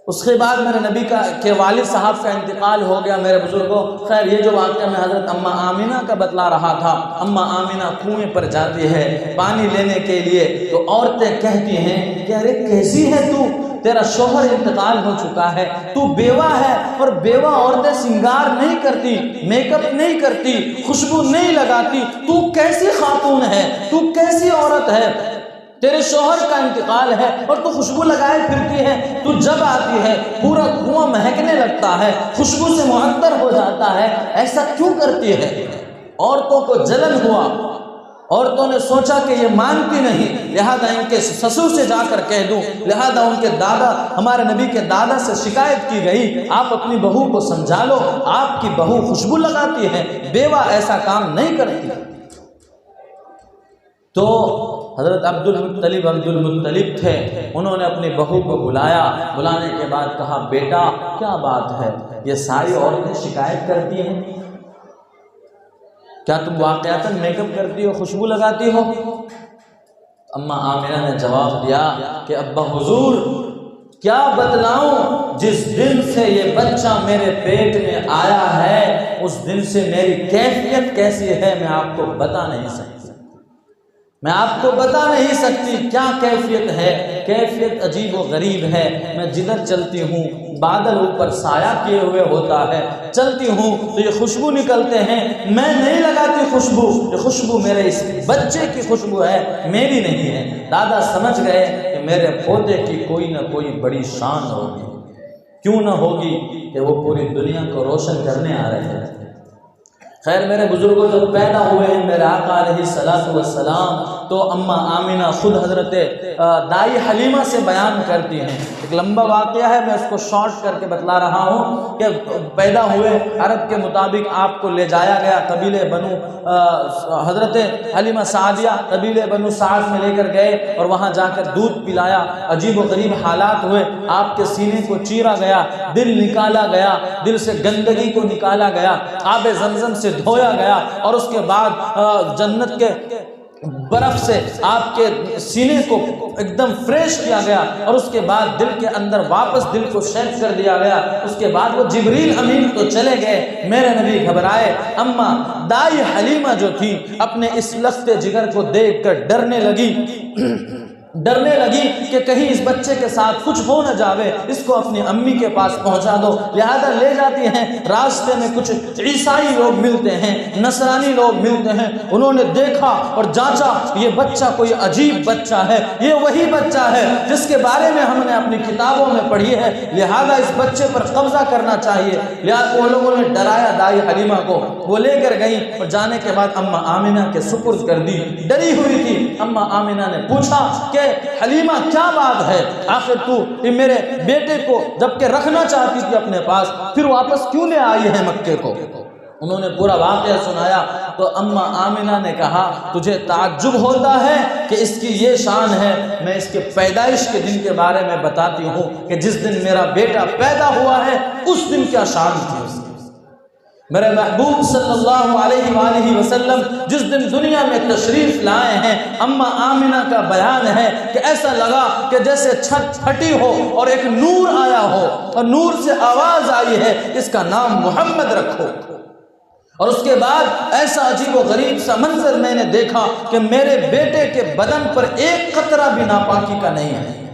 اس کے بعد میرے نبی کے والد صاحب کا انتقال ہو گیا۔ میرے بزرگوں، خیر یہ جو واقعہ میں حضرت اماں آمینہ کا بتلا رہا تھا، اماں آمینہ کنویں پر جاتی ہے پانی لینے کے لیے، تو عورتیں کہتی ہیں کہ ارے کیسی ہے تو، تیرا شوہر انتقال ہو چکا ہے، تو بیوہ ہے، اور بیوہ عورتیں سنگار نہیں کرتی، میک اپ نہیں کرتی، خوشبو نہیں لگاتی، تو کیسی خاتون ہے، تو کیسی عورت ہے، تیرے شوہر کا انتقال ہے اور تو خوشبو لگائے پھرتی ہے، تو جب آتی ہے پورا کنواں مہکنے لگتا ہے، خوشبو سے معطر ہو جاتا ہے، ایسا کیوں کرتی ہے؟ عورتوں کو جلن ہوا، عورتوں نے سوچا کہ یہ مانتی نہیں، لہذا ان کے سسر سے جا کر کہہ دوں، لہذا ان کے دادا، ہمارے نبی کے دادا سے شکایت کی گئی، آپ اپنی بہو کو سمجھا لو، آپ کی بہو خوشبو لگاتی ہے، بیوہ ایسا کام نہیں کرتی۔ تو حضرت عبدالمطلب تھے، انہوں نے اپنی بہو کو بلایا، بلانے کے بعد کہا بیٹا کیا بات ہے، یہ ساری عورتیں شکایت کرتی ہیں، کیا تم واقعاتاً میک اپ کرتی ہو، خوشبو لگاتی ہو؟ اماں آمینہ نے جواب دیا کہ ابا حضور کیا بتلاؤں، جس دن سے یہ بچہ میرے پیٹ میں آیا ہے اس دن سے میری کیفیت کیسی ہے میں آپ کو بتا نہیں سکتی، میں آپ کو بتا نہیں سکتی کیا کیفیت ہے، کیفیت عجیب و غریب ہے۔ میں جدھر چلتی ہوں بادل اوپر سایہ کیے ہوئے ہوتا ہے، چلتی ہوں تو یہ خوشبو نکلتے ہیں، میں نہیں لگاتی خوشبو، یہ خوشبو میرے اس بچے کی خوشبو ہے، میری نہیں ہے۔ دادا سمجھ گئے کہ میرے پوتے کی کوئی نہ کوئی بڑی شان ہوگی، کیوں نہ ہوگی کہ وہ پوری دنیا کو روشن کرنے آ رہے ہیں۔ خیر میرے بزرگوں، جب پیدا ہوئے ہیں میرے آقا علیہ السلام تو اماں آمینہ خود حضرت دائی حلیمہ سے بیان کرتی ہیں، ایک لمبا واقعہ ہے، میں اس کو شارٹ کر کے بتلا رہا ہوں کہ پیدا ہوئے، عرب کے مطابق آپ کو لے جایا گیا قبیلے بنو حضرت حلیمہ سعدیہ قبیلے بنو سعد میں لے کر گئے اور وہاں جا کر دودھ پلایا، عجیب و غریب حالات ہوئے، آپ کے سینے کو چیرا گیا، دل نکالا گیا، دل سے گندگی کو نکالا گیا، آب زمزم سے دھویا گیا، اور اس کے بعد جنت کے برف سے آپ کے سینے کو ایک دم فریش کیا گیا، اور اس کے بعد دل کے اندر واپس دل کو شیک کر دیا گیا۔ اس کے بعد وہ جبریل امین تو چلے گئے، میرے نبی گھبرائے۔ اما دائی حلیمہ جو تھی اپنے اس لخت جگر کو دیکھ کر ڈرنے لگی کہ کہیں اس بچے کے ساتھ کچھ ہو نہ جاوے، اس کو اپنی امی کے پاس پہنچا دو۔ لہذا لے جاتی ہیں، راستے میں کچھ عیسائی لوگ ملتے ہیں، نصرانی لوگ ملتے ہیں، انہوں نے دیکھا اور جانچا یہ بچہ کوئی عجیب بچہ ہے، یہ وہی بچہ ہے جس کے بارے میں ہم نے اپنی کتابوں میں پڑھی ہے، لہذا اس بچے پر قبضہ کرنا چاہیے۔ لہذا وہ لوگوں نے ڈرایا دائی حلیمہ کو، وہ لے کر گئی اور جانے کے بعد اما آمنہ کے سپرد کر دی۔ ڈری ہوئی تھی اما آمنہ نے پوچھا کہ حلیمہ کیا بات ہے، آخر تو میرے بیٹے کو جبکہ رکھنا چاہتی تھی اپنے پاس، پھر واپس کیوں لے آئی ہے مکے کو؟ انہوں نے پورا واقعہ سنایا تو اما آمنہ نے کہا تجھے تعجب ہوتا ہے کہ اس کی یہ شان ہے، میں اس کے پیدائش کے دن کے بارے میں بتاتی ہوں کہ جس دن میرا بیٹا پیدا ہوا ہے اس دن کیا شان تھی اس کی۔ میرے محبوب صلی اللہ علیہ وآلہ وسلم جس دن دنیا میں تشریف لائے ہیں، اما آمنہ کا بیان ہے کہ ایسا لگا کہ جیسے چھت پھٹی ہو اور ایک نور آیا ہو، اور نور سے آواز آئی ہے اس کا نام محمد رکھو۔ اور اس کے بعد ایسا عجیب و غریب سا منظر میں نے دیکھا کہ میرے بیٹے کے بدن پر ایک قطرہ بھی ناپاکی کا نہیں ہے۔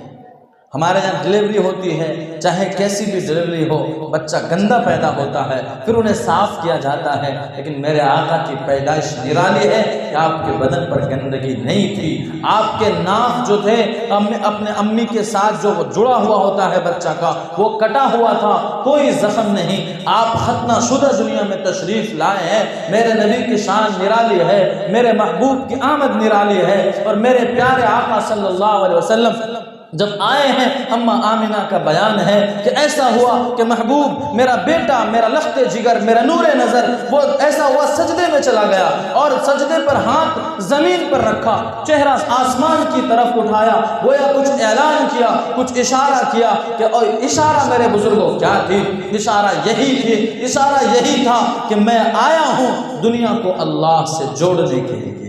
ہمارے یہاں ڈلیوری ہوتی ہے، چاہے کیسی بھی ڈلیوری ہو، بچہ گندا پیدا ہوتا ہے، پھر انہیں صاف کیا جاتا ہے، لیکن میرے آقا کی پیدائش نرالی ہے کہ آپ کے بدن پر گندگی نہیں تھی۔ آپ کے ناف جو تھے اپنے امی کے ساتھ جو جڑا ہوا ہوتا ہے بچہ کا، وہ کٹا ہوا تھا، کوئی زخم نہیں۔ آپ ختنہ شدہ دنیا میں تشریف لائے ہیں، میرے نبی کی شان نرالی ہے، میرے محبوب کی آمد نرالی ہے، اور میرے پیارے آقا صلی اللہ علیہ وسلم جب آئے ہیں، اما آمنہ کا بیان ہے کہ ایسا ہوا کہ محبوب میرا بیٹا، میرا لخت جگر، میرا نور نظر، وہ ایسا ہوا سجدے میں چلا گیا، اور سجدے پر ہاتھ زمین پر رکھا، چہرہ آسمان کی طرف اٹھایا، گویا کچھ اعلان کیا، کچھ اشارہ کیا کہ اور اشارہ میرے بزرگوں کیا تھی؟ اشارہ یہی تھی، اشارہ یہی تھا کہ میں آیا ہوں دنیا کو اللہ سے جوڑنے کے لیے،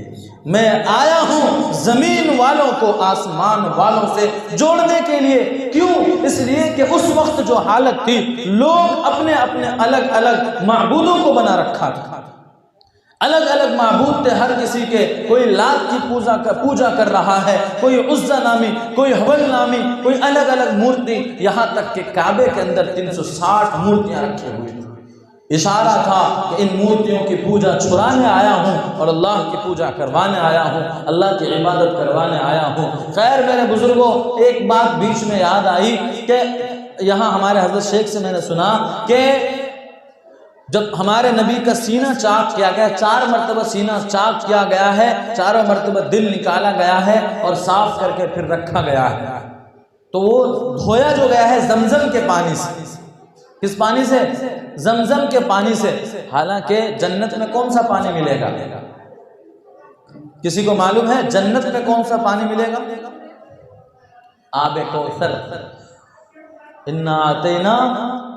میں آیا ہوں زمین والوں کو آسمان والوں سے جوڑنے کے لیے۔ کیوں؟ اس لیے کہ اس وقت جو حالت تھی، لوگ اپنے اپنے الگ الگ معبودوں کو بنا رکھا تھا، الگ الگ معبود تھے ہر کسی کے، کوئی لات کی پوجا کر رہا ہے، کوئی عزا نامی، کوئی حبل نامی، کوئی الگ الگ مورتی، یہاں تک کہ کعبے کے اندر 360 مورتیاں رکھی ہوئی تھیں۔ اشارہ تھا کہ ان مورتیوں کی پوجا چھڑانے آیا ہوں اور اللہ کی پوجا کروانے آیا ہوں، اللہ کی عبادت کروانے آیا ہوں۔ خیر میرے بزرگوں، ایک بات بیچ میں یاد آئی کہ یہاں ہمارے حضرت شیخ سے میں نے سنا کہ جب ہمارے نبی کا سینہ چاک کیا گیا، 4 مرتبہ سینہ چاک کیا گیا ہے، 4 مرتبہ دل نکالا گیا ہے اور صاف کر کے پھر رکھا گیا ہے، تو وہ دھویا جو گیا ہے زمزم کے پانی سے۔ کس پانی سے؟ زمزم کے پانی سے۔ حالانکہ جنت میں کون سا پانی ملے گا؟ کسی کو معلوم ہے جنت میں کون سا پانی ملے گا؟ آب کوثر، انا آتینا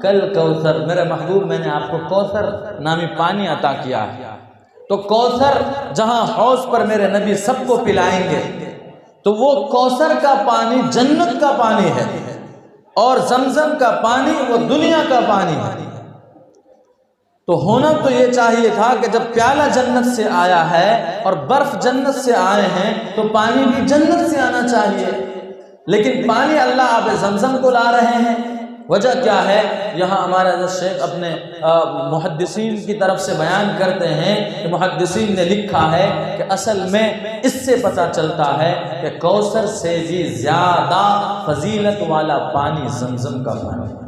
کل کوثر، میرے محبوب میں نے آپ کو کوثر نامی پانی عطا کیا ہے۔ تو کوثر جہاں حوض پر میرے نبی سب کو پلائیں گے، تو وہ کوثر کا پانی جنت کا پانی ہے، اور زمزم کا پانی وہ دنیا کا پانی ہے۔ تو ہونا تو یہ چاہیے تھا کہ جب پیالہ جنت سے آیا ہے اور برف جنت سے آئے ہیں تو پانی بھی جنت سے آنا چاہیے، لیکن پانی اللہ آب زمزم کو لا رہے ہیں۔ وجہ کیا ہے؟ یہاں ہمارا حضرت شیخ اپنے محدثین کی طرف سے بیان کرتے ہیں کہ محدثین نے لکھا ہے کہ اصل میں اس سے پتہ چلتا ہے کہ کوثر سے بھی زیادہ فضیلت والا پانی زمزم کا پانی ہے۔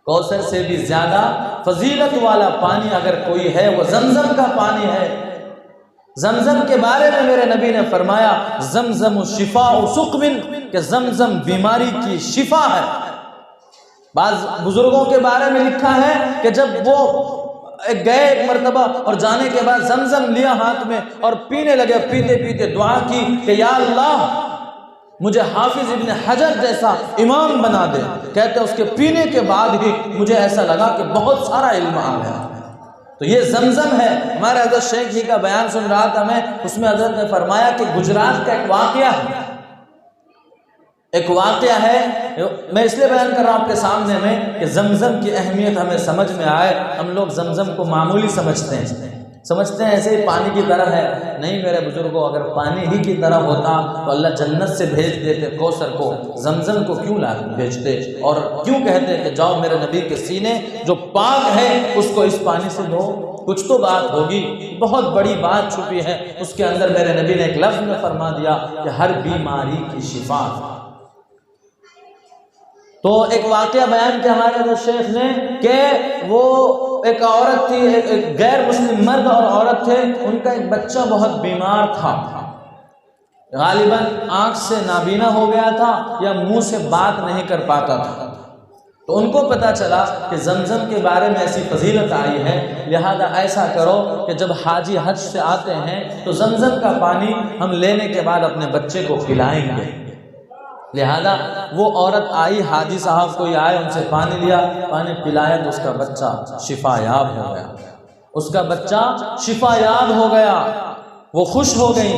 کوثر سے بھی زیادہ فضیلت والا پانی اگر کوئی ہے وہ زمزم کا پانی ہے۔ زمزم کے بارے میں میرے نبی نے فرمایا زمزم شفاء سقم، کہ زمزم بیماری کی شفا ہے۔ بعض بزرگوں کے بارے میں لکھا ہے کہ جب وہ گئے ایک مرتبہ اور جانے کے بعد زمزم لیا ہاتھ میں اور پینے لگے، پیتے پیتے دعا کی کہ یا اللہ مجھے حافظ ابن حجر جیسا امام بنا دے۔ کہتے ہیں اس کے پینے کے بعد ہی مجھے ایسا لگا کہ بہت سارا علم آ گیا، تو یہ زمزم ہے۔ ہمارے حضرت شیخ جی کا بیان سن رہا تھا میں، اس میں حضرت نے فرمایا کہ گجرات کا ایک واقعہ ہے، میں اس لیے بیان کر رہا ہوں آپ کے سامنے میں کہ زمزم کی اہمیت ہمیں سمجھ میں آئے۔ ہم لوگ زمزم کو معمولی سمجھتے ہیں ایسے ہی پانی کی طرح ہے، نہیں میرے بزرگوں، اگر پانی ہی کی طرح ہوتا تو اللہ جنت سے بھیج دیتے کوثر کو، زمزم کو کیوں لا بھیجتے؟ اور کیوں کہتے کہ جاؤ میرے نبی کے سینے جو پاک ہے اس کو اس پانی سے دھو؟ کچھ تو بات ہوگی، بہت بڑی بات چھپی ہے اس کے اندر۔ میرے نبی نے ایک لفظ میں فرما دیا کہ ہر بیماری کی شفا۔ تو ایک واقعہ بیان کیا ہمارے حضرت شیخ نے کہ وہ ایک عورت تھی، ایک غیر مسلم مرد اور عورت تھے، ان کا ایک بچہ بہت بیمار تھا، غالباً آنکھ سے نابینا ہو گیا تھا یا منہ سے بات نہیں کر پاتا تھا۔ تو ان کو پتا چلا کہ زمزم کے بارے میں ایسی فضیلت آئی ہے، لہذا ایسا کرو کہ جب حاجی حج سے آتے ہیں تو زمزم کا پانی ہم لینے کے بعد اپنے بچے کو پلائیں گے۔ لہذا وہ عورت آئی، حاجی صاحب کوئی آئے، ان سے پانی لیا، پانی پلایا تو اس کا بچہ شفا یاب ہو گیا، اس کا بچہ شفا یاب ہو گیا، وہ خوش ہو گئی۔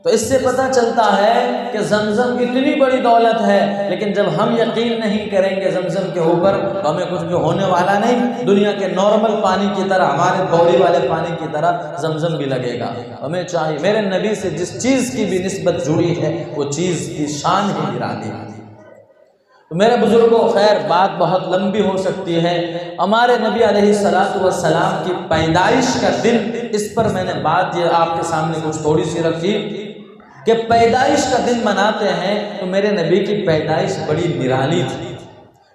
تو اس سے پتہ چلتا ہے کہ زمزم اتنی بڑی دولت ہے، لیکن جب ہم یقین نہیں کریں گے زمزم کے اوپر تو ہمیں کچھ بھی ہونے والا نہیں۔ دنیا کے نارمل پانی کی طرح، ہمارے بوری والے پانی کی طرح زمزم بھی لگے گا۔ ہمیں چاہیے، میرے نبی سے جس چیز کی بھی نسبت جڑی ہے وہ چیز کی شان ہی نرالی ہے۔ تو میرے بزرگوں، خیر بات بہت لمبی ہو سکتی ہے۔ ہمارے نبی علیہ السلام کی پیدائش کا دن، اس پر میں نے بات یہ آپ کے سامنے کچھ تھوڑی سی رکھی کہ پیدائش کا دن مناتے ہیں تو میرے نبی کی پیدائش بڑی نرالی تھی۔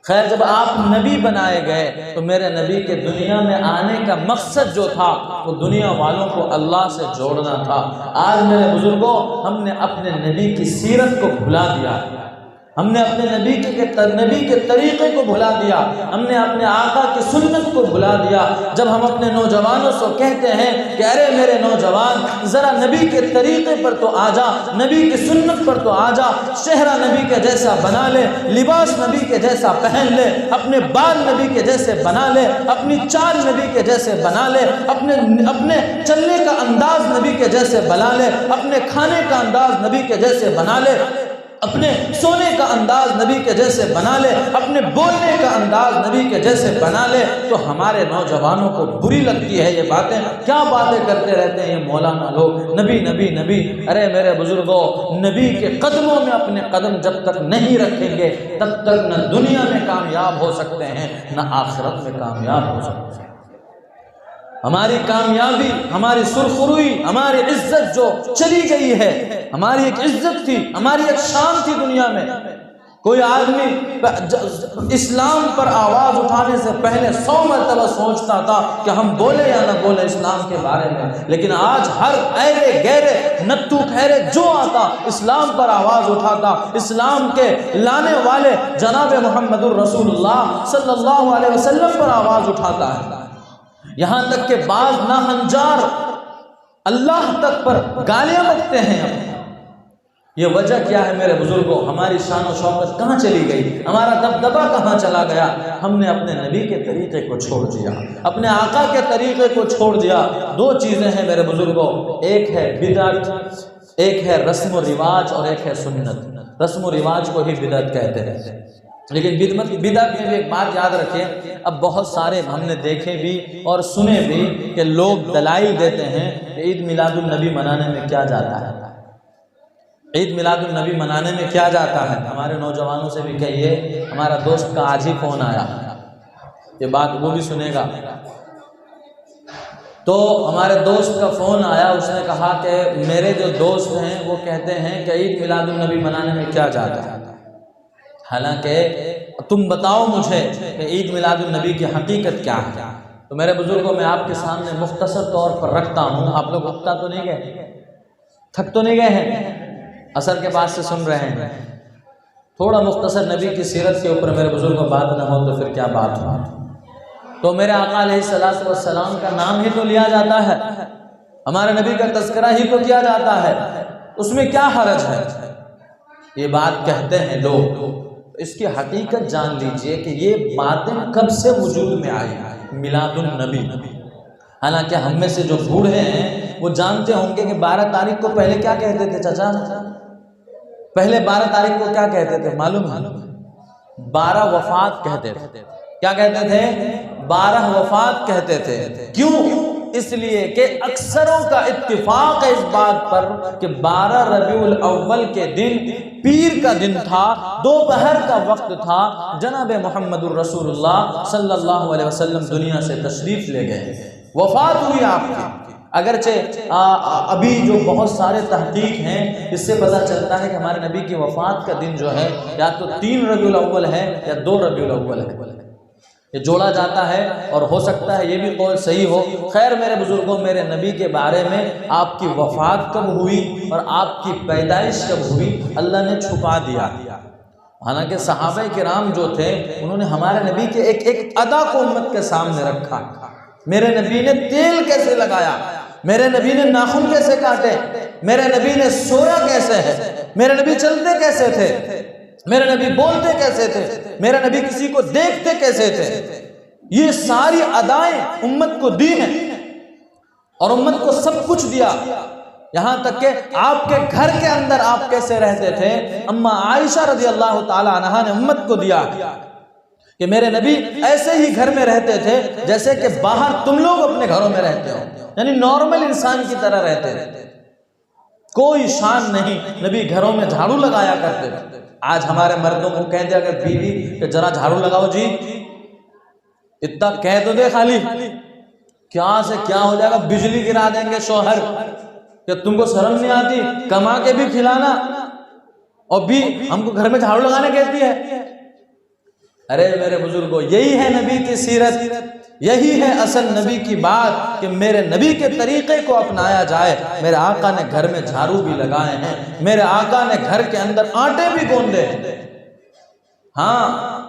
خیر جب آپ نبی بنائے گئے تو میرے نبی کے دنیا میں آنے کا مقصد جو تھا وہ دنیا والوں کو اللہ سے جوڑنا تھا۔ آج میرے بزرگوں، ہم نے اپنے نبی کی سیرت کو بھلا دیا، ہم نے اپنے نبی کے طریقے کو بھلا دیا، ہم نے اپنے آقا کی سنت کو بھلا دیا۔ جب ہم اپنے نوجوانوں سے کہتے ہیں کہ ارے میرے نوجوان ذرا نبی کے طریقے پر تو آ جا، نبی کی سنت پر تو آ جا، چہرہ نبی کے جیسا بنا لے، لباس نبی کے جیسا پہن لے، اپنے بال نبی کے جیسے بنا لے، اپنی چال نبی کے جیسے بنا لے، اپنے چلنے کا انداز نبی کے جیسے بنا لے، اپنے کھانے کا انداز نبی کے جیسے بنا لے، اپنے سونے کا انداز نبی کے جیسے بنا لے، اپنے بولنے کا انداز نبی کے جیسے بنا لے، تو ہمارے نوجوانوں کو بری لگتی ہے یہ باتیں۔ کیا باتیں کرتے رہتے ہیں یہ مولانا لوگ، نبی نبی نبی۔ ارے میرے بزرگوں، نبی کے قدموں میں اپنے قدم جب تک نہیں رکھیں گے تب تک نہ دنیا میں کامیاب ہو سکتے ہیں نہ آخرت میں کامیاب ہو سکتے ہیں۔ ہماری کامیابی، ہماری سرخروئی، ہماری عزت جو چلی گئی ہے، ہماری ایک عزت تھی، ہماری ایک شان تھی دنیا میں۔ کوئی آدمی اسلام پر آواز اٹھانے سے پہلے 100 مرتبہ سوچتا تھا کہ ہم بولے یا نہ بولے اسلام کے بارے میں، لیکن آج ہر ایرے گہرے نتو خیرے جو آتا اسلام پر آواز اٹھاتا، اسلام کے لانے والے جناب محمد الرسول اللہ صلی اللہ علیہ وسلم پر آواز اٹھاتا ہے۔ یہاں تک کہ بعض ناہنجار اللہ تک پر گالیاں بکتے ہیں۔ یہ وجہ کیا ہے میرے بزرگوں؟ ہماری شان و شوکت کہاں چلی گئی؟ ہمارا دبدبہ کہاں چلا گیا؟ ہم نے اپنے نبی کے طریقے کو چھوڑ دیا، اپنے آقا کے طریقے کو چھوڑ دیا۔ دو چیزیں ہیں میرے بزرگوں، ایک ہے بدعت، ایک ہے رسم و رواج، اور ایک ہے سنت۔ رسم و رواج کو ہی بدعت کہتے ہیں، لیکن بدعت میں بھی ایک بات یاد رکھیں، اب بہت سارے ہم نے دیکھے بھی اور سنے بھی کہ لوگ دلائل دیتے ہیں کہ عید میلاد النبی منانے میں کیا جاتا ہے، عید میلاد النبی منانے میں کیا جاتا ہے۔ ہمارے نوجوانوں سے بھی کہیے، ہمارا دوست کا آج ہی فون آیا، یہ بات وہ بھی سنے گا۔ تو ہمارے دوست کا فون آیا، اس نے کہا کہ میرے جو دوست ہیں وہ کہتے ہیں کہ عید میلاد النبی منانے میں کیا جاتا ہے، حالانکہ تم بتاؤ مجھے کہ عید میلاد النبی کی حقیقت کیا ہے۔ تو میرے بزرگوں، میں آپ کے سامنے مختصر طور پر رکھتا ہوں، آپ لوگ اکتا تو نہیں گئے، تھک تو نہیں گئے ہیں، اثر کے بعد سے سن رہے ہیں، تھوڑا مختصر نبی کی سیرت کے اوپر میرے بزرگوں بات نہ ہو تو پھر کیا بات ہو۔ تو میرے آقا علیہ السلام کا نام ہی تو لیا جاتا ہے، ہمارے نبی کا تذکرہ ہی تو کیا جاتا ہے، اس میں کیا حرج ہے؟ یہ بات کہتے ہیں لوگ، اس کی حقیقت جان لیجئے کہ یہ باتیں کب سے وجود میں آئی۔ میلاد النبی حالانکہ ہم میں سے جو بوڑھے ہیں وہ جانتے ہوں گے کہ 12 تاریخ کو پہلے کیا کہتے تھے چچا؟ پہلے 12 تاریخ کو کیا کہتے تھے معلوم ہے؟ 12 وفات کہتے تھے۔ کیا کہتے تھے؟ 12 وفات کہتے تھے۔ کیوں؟ اس لیے کہ اکثروں کا اتفاق ہے اس بات پر کہ 12 ربیع الاول کے دن پیر کا دن تھا، دوپہر کا وقت تھا، جناب محمد الرسول اللہ صلی اللہ علیہ وسلم دنیا سے تشریف لے گئے، وفات ہوئی آپ کی۔ اگرچہ ابھی جو بہت سارے تحقیق ہیں اس سے پتہ چلتا ہے کہ ہمارے نبی کی وفات کا دن جو ہے یا تو 3 ربیع الاول ہے یا 2 ربیع الاول ہے، یہ جوڑا جاتا ہے اور ہو سکتا ہے یہ بھی قول صحیح ہو۔ خیر میرے بزرگوں، میرے نبی کے بارے میں آپ کی وفات کب ہوئی اور آپ کی پیدائش کب ہوئی اللہ نے چھپا دیا۔ حالانکہ صحابہ کرام جو تھے انہوں نے ہمارے نبی کے ایک ایک ادا کو امت کے سامنے رکھا۔ میرے نبی نے تیل کیسے لگایا، میرے نبی نے ناخن کیسے کاٹے، میرے نبی نے سویا کیسے ہے، میرے نبی چلتے کیسے تھے، میرے نبی بولتے کیسے تھے، میرے نبی کسی کو دیکھتے کیسے تھے، یہ ساری ادائیں امت کو دی ہیں اور امت کو سب کچھ دیا۔ یہاں تک کہ آپ کے گھر کے اندر آپ کیسے رہتے تھے اما عائشہ رضی اللہ تعالی عنہا نے امت کو دیا کہ میرے نبی ایسے ہی گھر میں رہتے تھے جیسے کہ باہر تم لوگ اپنے گھروں میں رہتے ہو، یعنی نارمل انسان کی طرح رہتے تھے، کوئی شان نہیں۔ نبی گھروں میں جھاڑو لگایا کرتے تھے۔ آج ہمارے مردوں کو کہہ دیا اگر بیوی کہ ذرا جھاڑو لگاؤ جی، اتنا کہہ تو دے خالی، کیا سے کیا ہو جائے گا، بجلی گرا دیں گے شوہر کہ تم کو شرم نہیں آتی کما کے بھی کھلانا اور بھی ہم کو گھر میں جھاڑو لگانے کہتی ہے۔ ارے میرے بزرگوں، یہی ہے نبی کی سیرت، یہی ہے اصل نبی کی بات کہ میرے نبی کے طریقے کو اپنایا جائے۔ میرے آقا نے گھر میں جھاڑو بھی لگائے ہیں، میرے آقا نے گھر کے اندر آٹے بھی گوندے ہیں، ہاں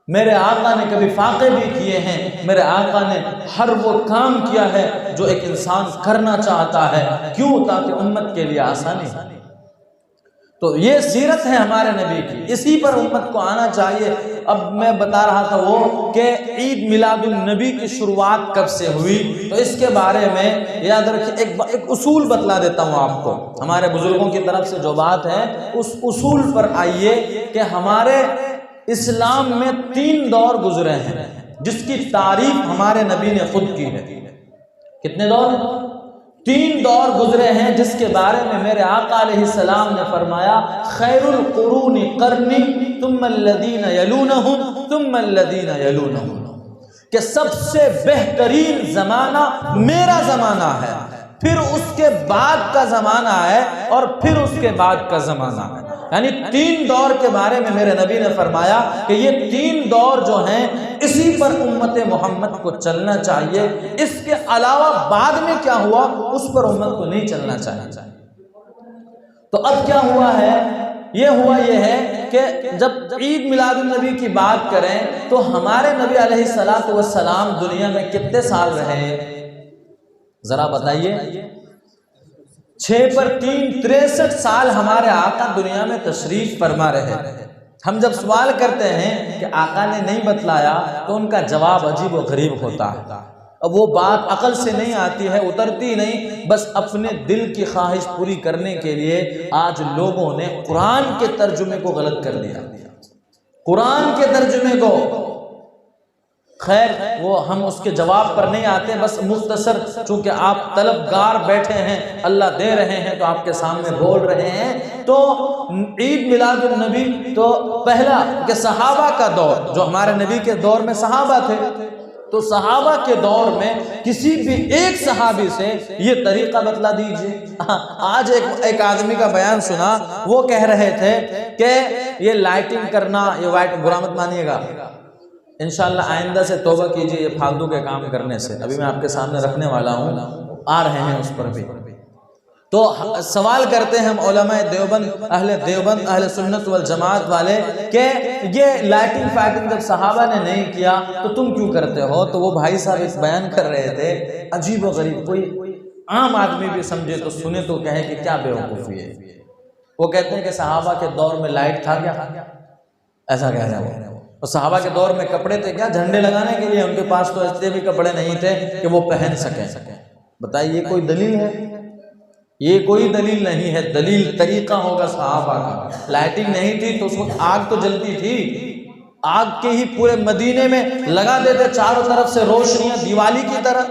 میرے آقا نے کبھی فاقے بھی کیے ہیں، میرے آقا نے ہر وہ کام کیا ہے جو ایک انسان کرنا چاہتا ہے، کیوں؟ تاکہ امت کے لیے آسانی ہو۔ تو یہ سیرت ہے ہمارے نبی کی، اسی پر امت کو آنا چاہیے۔ اب میں بتا رہا تھا وہ کہ عید میلاد النبی کی شروعات کب سے ہوئی، تو اس کے بارے میں یاد رکھیں، ایک اصول بتلا دیتا ہوں آپ کو۔ ہمارے بزرگوں کی طرف سے جو بات ہے اس اصول پر آئیے کہ ہمارے اسلام میں 3 دور گزرے ہیں جس کی تعریف ہمارے نبی نے خود کی ہے۔ کتنے دور؟ 3 دور گزرے ہیں جس کے بارے میں میرے آقا علیہ السلام نے فرمایا خیر القرون قرنی ثم الذین یلونہم ثم الذین یلونہم، کہ سب سے بہترین زمانہ میرا زمانہ ہے، پھر اس کے بعد کا زمانہ ہے اور پھر اس کے بعد کا زمانہ ہے۔ یعنی 3 دور کے بارے میں میرے نبی نے فرمایا کہ یہ 3 دور جو ہیں اسی پر امت محمد کو چلنا چاہیے، اس کے علاوہ بعد میں کیا ہوا اس پر امت کو نہیں چلنا چاہیے۔ تو اب کیا ہوا ہے؟ یہ ہے کہ جب عید میلاد النبی کی بات کریں تو ہمارے نبی علیہ السلام دنیا میں کتنے سال رہے ذرا بتائیے؟ 6 پر 3 63 سال ہمارے آقا دنیا میں تشریف فرما رہے۔ ہم جب سوال کرتے ہیں کہ آقا نے نہیں بتلایا تو ان کا جواب عجیب و غریب ہوتا ہے، اب وہ بات عقل سے نہیں آتی ہے، اترتی نہیں، بس اپنے دل کی خواہش پوری کرنے کے لیے آج لوگوں نے قرآن کے ترجمے کو غلط کر دیا، قرآن کے ترجمے کو۔ خیر وہ ہم اس کے جواب پر نہیں آتے، بس مختصر چونکہ آپ طلبگار بیٹھے ہیں، اللہ دے رہے ہیں تو آپ کے سامنے بول رہے ہیں۔ تو عید میلاد النبی تو پہلا کہ صحابہ کا دور، جو ہمارے نبی کے دور میں صحابہ تھے، تو صحابہ کے دور میں کسی بھی ایک صحابی سے یہ طریقہ بتلا دیجئے۔ آج ایک آدمی کا بیان سنا، وہ کہہ رہے تھے کہ یہ لائٹنگ کرنا، یہ وائٹ برا مت مانیے گا، انشاءاللہ آئندہ سے توبہ کیجئے یہ فالتو کے کام کرنے سے، ابھی میں آپ کے سامنے رکھنے والا ہوں، آ رہے ہیں اس پر بھی۔ تو سوال کرتے ہیں ہم علماء دیوبند، اہل سنت والجماعت والے کہ یہ لائٹنگ فائٹنگ جب صحابہ نے نہیں کیا تو تم کیوں کرتے ہو؟ تو وہ بھائی صاحب اس بیان کر رہے تھے، عجیب و غریب، کوئی عام آدمی بھی سمجھے تو سنے تو کہے کہ کیا بے وقوفی ہے۔ وہ کہتے ہیں کہ صحابہ کے دور میں لائٹ تھا کیا؟ ایسا کہہ رہے ہیں وہ، اور صحابہ کے دور میں کپڑے تھے کیا جھنڈے لگانے کے لیے؟ ان کے پاس تو ایسے بھی کپڑے نہیں تھے کہ وہ پہن سکیں۔ بتائیے یہ کوئی دلیل ہے؟ یہ کوئی دلیل نہیں ہے۔ دلیل طریقہ ہوگا صحابہ کا۔ لائٹنگ نہیں تھی تو اس وقت آگ تو جلتی تھی، آگ کے ہی پورے مدینے میں لگا دیتے چاروں طرف سے روشنیاں دیوالی کی طرح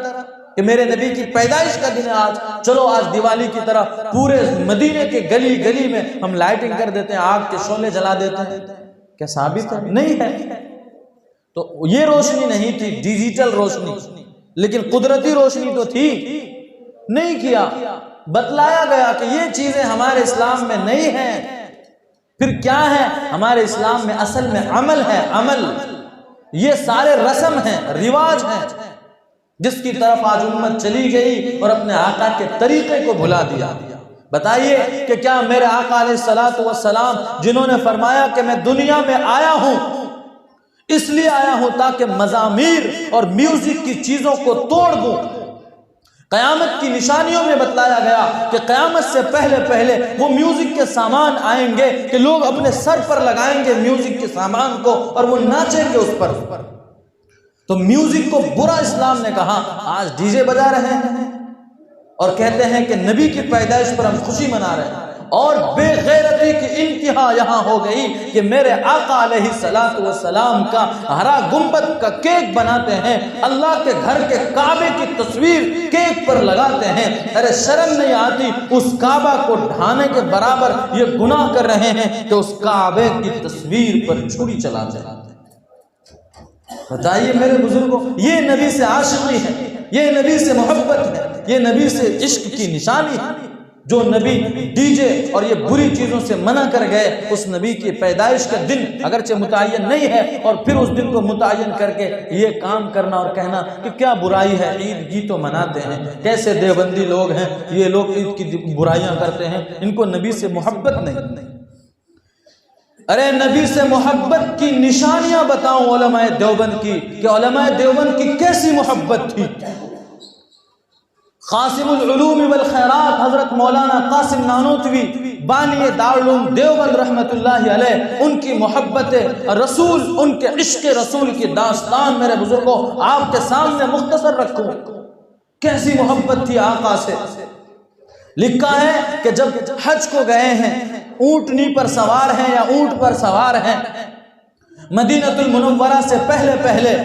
کہ میرے نبی کی پیدائش کا دن ہے آج، چلو آج دیوالی کی طرح پورے مدینے کے گلی گلی میں ہم لائٹنگ کر دیتے ہیں، آگ کے شعلے جلا دیتے ہیں۔ کیا ثابت ہے؟ نہیں ہے۔ تو یہ روشنی نہیں تھی ڈیجیٹل روشنی، لیکن قدرتی روشنی تو تھی۔ نہیں کیا، بتلایا گیا کہ یہ چیزیں ہمارے اسلام میں نہیں ہیں۔ پھر کیا ہے ہمارے اسلام میں؟ اصل میں عمل ہے، عمل۔ یہ سارے رسم ہیں، رواج ہیں، جس کی طرف آج امت چلی گئی اور اپنے آقا کے طریقے کو بھلا دیا۔ بتائیے کہ کیا میرے آقا علیہ الصلوۃ والسلام جنہوں نے فرمایا کہ میں دنیا میں آیا ہوں اس لیے آیا ہوں تاکہ مزامیر اور میوزک کی چیزوں کو توڑ دوں، قیامت کی نشانیوں میں بتلایا گیا کہ قیامت سے پہلے پہلے وہ میوزک کے سامان آئیں گے کہ لوگ اپنے سر پر لگائیں گے میوزک کے سامان کو اور وہ ناچیں گے اس پر۔ تو میوزک کو برا اسلام نے کہا۔ آج ڈی جے بجا رہے ہیں اور کہتے ہیں کہ نبی کی پیدائش پر ہم خوشی منا رہے ہیں، اور بے غیرتی کی انتہا یہاں ہو گئی کہ میرے آقا علیہ الصلوۃ والسلام کا ہرا گنبد کا کیک بناتے ہیں، اللہ کے گھر کے کعبے کی تصویر کیک پر لگاتے ہیں۔ ارے شرم نہیں آتی؟ اس کعبہ کو ڈھانے کے برابر یہ گناہ کر رہے ہیں کہ اس کعبے کی تصویر پر چھری چلاتے ہیں۔ بتائیے میرے بزرگوں، یہ نبی سے عاشقی ہے، یہ نبی سے محبت ہے، یہ نبی سے عشق کی نشانی ہے۔ جو نبی ڈی جے اور یہ بری چیزوں سے منع کر گئے، اس نبی کی پیدائش کا دن اگرچہ متعین نہیں ہے، اور پھر اس دن کو متعین کر کے یہ کام کرنا اور کہنا کہ کیا برائی ہے، عید ہی تو مناتے ہیں۔ کیسے دیوبندی لوگ ہیں یہ لوگ، عید کی برائیاں کرتے ہیں، ان کو نبی سے محبت نہیں۔ ارے نبی سے محبت کی نشانیاں بتاؤں علماء دیوبند کی، کہ علماء دیوبند کی کیسی محبت تھی۔ قاسم العلوم والخیرات حضرت مولانا قاسم نانوتوی بانی دارالعلوم دیوبند رحمت اللہ علیہ، ان کی محبت رسول، ان کے عشق رسول کی داستان میرے بزرگوں آپ کے سامنے مختصر رکھوں۔ کیسی محبت تھی آقا سے۔ لکھا ہے کہ جب حج کو گئے ہیں، اونٹنی پر سوار ہیں یا اونٹ پر سوار ہیں، مدینہ المنورہ سے پہلے پہلے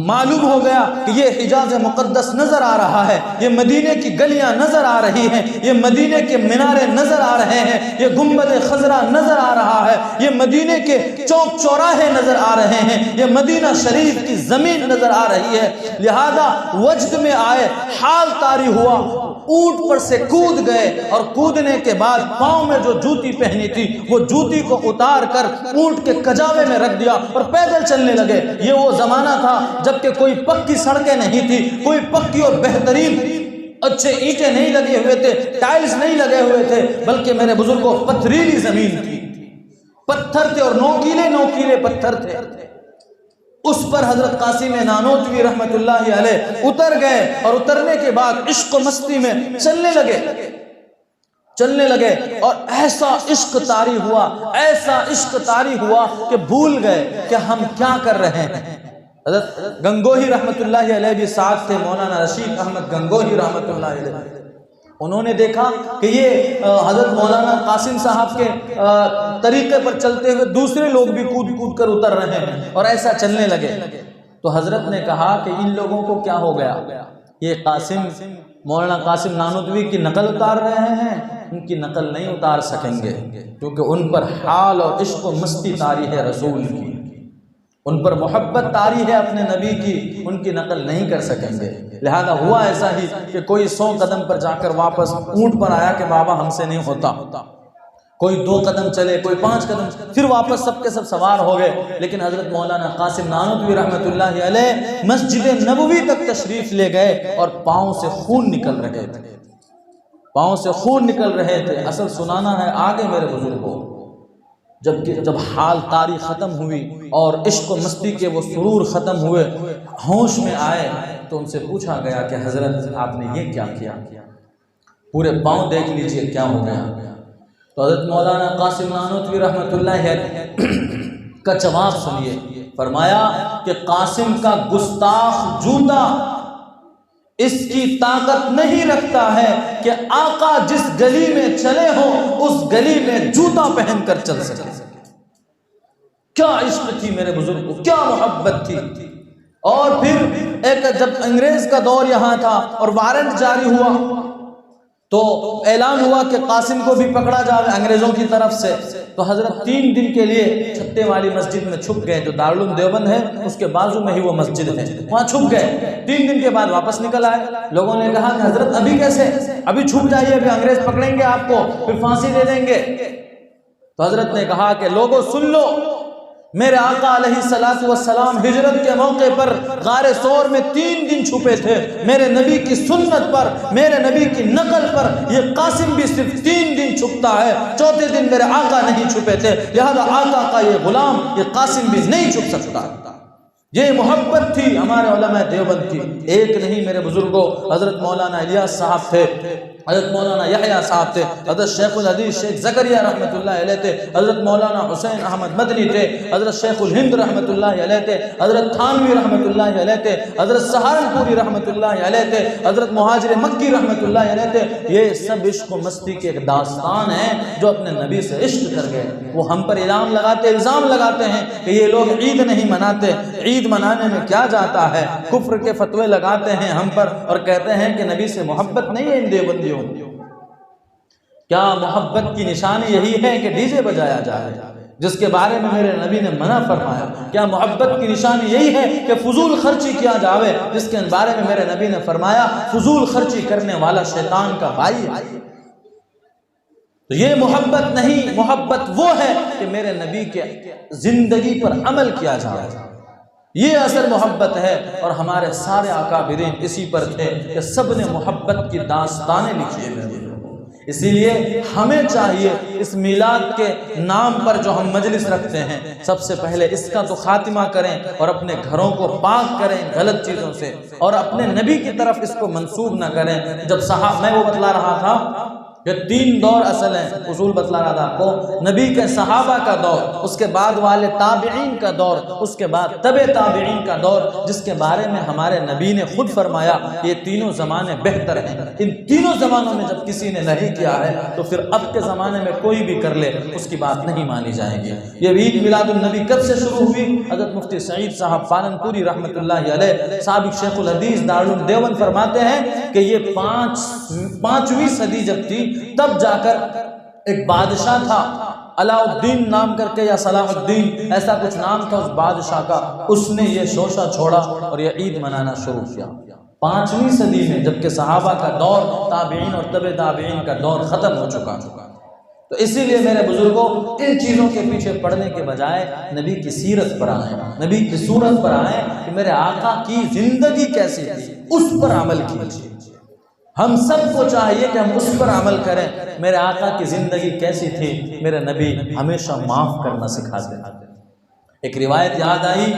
معلوم ہو گیا کہ یہ حجاز مقدس نظر آ رہا ہے، یہ مدینے کی گلیاں نظر آ رہی ہیں، یہ مدینے کے مینارے نظر آ رہے ہیں، یہ گنبد خضرا نظر آ رہا ہے، یہ مدینے کے چوک چوراہے نظر آ رہے ہیں، یہ مدینہ شریف کی زمین نظر آ رہی ہے۔ لہذا وجد میں آئے، حال طاری ہوا، اونٹ پر سے کود گئے، اور کودنے کے بعد پاؤں میں جو جوتی پہنی تھی وہ جوتی کو اتار کر اونٹ کے کجاوے میں رکھ دیا اور پیدل چلنے لگے۔ یہ وہ زمانہ تھا جبکہ کوئی پکی سڑکیں نہیں تھی، کوئی پکی اور بہترین اچھے اینٹیں نہیں لگے ہوئے تھے، ٹائلز نہیں لگے ہوئے تھے، بلکہ میرے بزرگوں پتھریلی زمین تھی، پتھر تھے اور نوکیلے نوکیلے پتھر تھے۔ اس پر حضرت قاسم نانوتوی رحمت اللہ علیہ اتر گئے، اور اترنے کے بعد عشق و مستی میں چلنے لگے، اور ایسا عشق طاری ہوا، ایسا عشق طاری ہوا کہ بھول گئے کہ ہم کیا کر رہے ہیں۔ حضرت گنگوہی رحمت اللہ علیہ بھی ساتھ تھے، مولانا رشید احمد گنگوہی رحمت اللہ علیہ۔ انہوں نے دیکھا کہ یہ حضرت مولانا قاسم صاحب کے طریقے پر چلتے ہوئے دوسرے لوگ بھی کود کود کر اتر رہے ہیں اور ایسا چلنے لگے۔ تو حضرت نے کہا کہ ان لوگوں کو کیا ہو گیا، یہ مولانا قاسم نانوتوی کی نقل اتار رہے ہیں، ان کی نقل نہیں اتار سکیں گے، کیونکہ ان پر حال اور عشق و مستی طاری ہے رسول کی، ان پر محبت طاری ہے اپنے نبی کی، ان کی نقل نہیں کر سکیں گے۔ لہذا ہوا ایسا ہی کہ کوئی 100 قدم پر جا کر واپس اونٹ پر آیا کہ بابا ہم سے نہیں ہوتا، کوئی 2 قدم چلے، کوئی 5 قدم، پھر واپس سب کے سب سوار ہو گئے۔ لیکن حضرت مولانا قاسم نانوتوی رحمت اللہ علیہ مسجد نبوی تک تشریف لے گئے، اور پاؤں سے خون نکل رہے تھے، پاؤں سے خون نکل رہے تھے۔ اصل سنانا ہے آگے میرے بزرگوں۔ جب حال طاری ختم ہوئی اور عشق و مستی کے وہ سرور ختم ہوئے، ہوش میں آئے تو ان سے پوچھا گیا کہ حضرت آپ نے یہ کیا کیا، پورے پاؤں دیکھ لیجئے کیا ہو گیا۔ تو حضرت مولانا قاسم نانوتوی رحمت اللہ کا جواب سنیے، فرمایا کہ قاسم کا گستاخ جوتا اس کی طاقت نہیں رکھتا ہے کہ آقا جس گلی میں چلے ہو اس گلی میں جوتا پہن کر چل سکے۔ کیا عشق تھی میرے بزرگ کو، کیا محبت تھی۔ اور پھر ایک جب انگریز کا دور یہاں تھا اور وارنٹ جاری ہوا تو اعلان ہوا کہ قاسم کو بھی پکڑا جائے انگریزوں کی طرف سے، تو حضرت 3 دن کے لیے چھتے والی مسجد میں چھپ گئے، جو دارالعلوم دیوبند ہے اس کے بازو میں ہی وہ مسجد ہے، وہاں چھپ گئے۔ 3 دن کے بعد واپس نکل آئے۔ لوگوں نے کہا کہ حضرت ابھی کیسے، ابھی چھپ جائیے، ابھی انگریز پکڑیں گے آپ کو، پھر پھانسی دے دیں گے۔ تو حضرت نے کہا کہ لوگوں سن لو، میرے آقا علیہ السلام ہجرت کے موقع پر غار ثور میں 3 دن چھپے تھے، میرے نبی کی سنت پر، میرے نبی کی نقل پر یہ قاسم بھی صرف 3 دن چھپتا ہے، 4تھے دن میرے آقا نہیں چھپے تھے، لہذا آقا کا یہ غلام یہ قاسم بھی نہیں چھپ سکتا۔ یہ محبت تھی ہمارے علماء دیوبند کی۔ ایک نہیں میرے بزرگوں، حضرت مولانا الیاس صاحب تھے، حضرت مولانا یحییٰ صاحب تھے، حضرت شیخ الحدیث شیخ زکریا رحمۃ اللہ علیہ تھے، حضرت مولانا حسین احمد مدنی تھے، حضرت شیخ الہند رحمۃ اللہ علیہ تھے، حضرت تھانوی رحمۃ اللہ علیہ تھے، حضرت سہارنپوری رحمۃ اللہ علیہ تھے، حضرت مہاجر مکی رحمۃ اللہ علیہ تھے۔ یہ سب عشق و مستی کے ایک داستان ہیں جو اپنے نبی سے عشق کر گئے۔ وہ ہم پر الزام لگاتے ہیں کہ یہ لوگ عید نہیں مناتے، عید منانے میں کیا جاتا ہے، کفر کے فتوے لگاتے ہیں ہم پر اور کہتے ہیں کہ نبی سے محبت نہیں ہے ان دیوبندیوں۔ کیا محبت کی نشانی یہی ہے کہ ڈی جے بجایا جائے جس کے بارے میں میرے نبی نے منع فرمایا؟ کیا محبت کی نشانی یہی ہے کہ فضول خرچی کیا جاوے جس کے بارے میں میرے نبی نے فرمایا فضول خرچی کرنے والا شیطان کا بھائی ہے؟ تو یہ محبت نہیں، محبت وہ ہے کہ میرے نبی کے زندگی پر عمل کیا جائے، یہ اصل محبت ہے۔ اور ہمارے سارے اکابرین اسی پر تھے کہ سب نے محبت کی داستانیں لکھی ہیں۔ اسی لیے ہمیں چاہیے اس میلاد کے نام پر جو ہم مجلس رکھتے ہیں، سب سے پہلے اس کا تو خاتمہ کریں اور اپنے گھروں کو پاک کریں غلط چیزوں سے، اور اپنے نبی کی طرف اس کو منسوب نہ کریں۔ جب میں وہ بتلا رہا تھا کہ 3 دور اصل ہیں، اصول بتلا رہا تھا آپ کو، نبی کے صحابہ کا دور، اس کے بعد والے تابعین کا دور، اس کے بعد تبع تابعین کا دور، جس کے بارے میں ہمارے نبی نے خود فرمایا یہ تینوں زمانے بہتر ہیں۔ ان تینوں زمانوں میں جب کسی نے نہیں کیا ہے تو پھر اب کے زمانے میں کوئی بھی کر لے اس کی بات نہیں مانی جائے گی۔ یہ عید میلاد النبی کب سے شروع ہوئی؟ حضرت مفتی سعید صاحب پالنپوری رحمۃ اللہ علیہ، سابق شیخ الحدیث دارالعلوم دیوبند، فرماتے ہیں کہ یہ 5ویں صدی جب تھی تب جا کر ایک بادشاہ تھا علاء الدین نام کر کے، یا صلاح الدین ایسا کچھ نام تھا اس بادشاہ کا، اس نے یہ شوشہ چھوڑا اور یہ عید منانا شروع کیا 5ویں صدی میں، جبکہ صحابہ کا دور، تابعین اور تبع تابعین کا دور ختم ہو چکا۔ تو اسی لیے میرے بزرگوں ان چیزوں کے پیچھے پڑنے کے بجائے نبی کی سیرت پر آئیں، نبی کی صورت پر آئیں کہ میرے آقا کی زندگی کیسی تھی، اس پر عمل کیجیے۔ ہم سب کو چاہیے کہ ہم اس پر عمل کریں۔ میرے آقا کی زندگی کیسی تھی؟ میرے نبی ہمیشہ معاف کرنا سکھاتے ہیں۔ ایک روایت یاد آئی،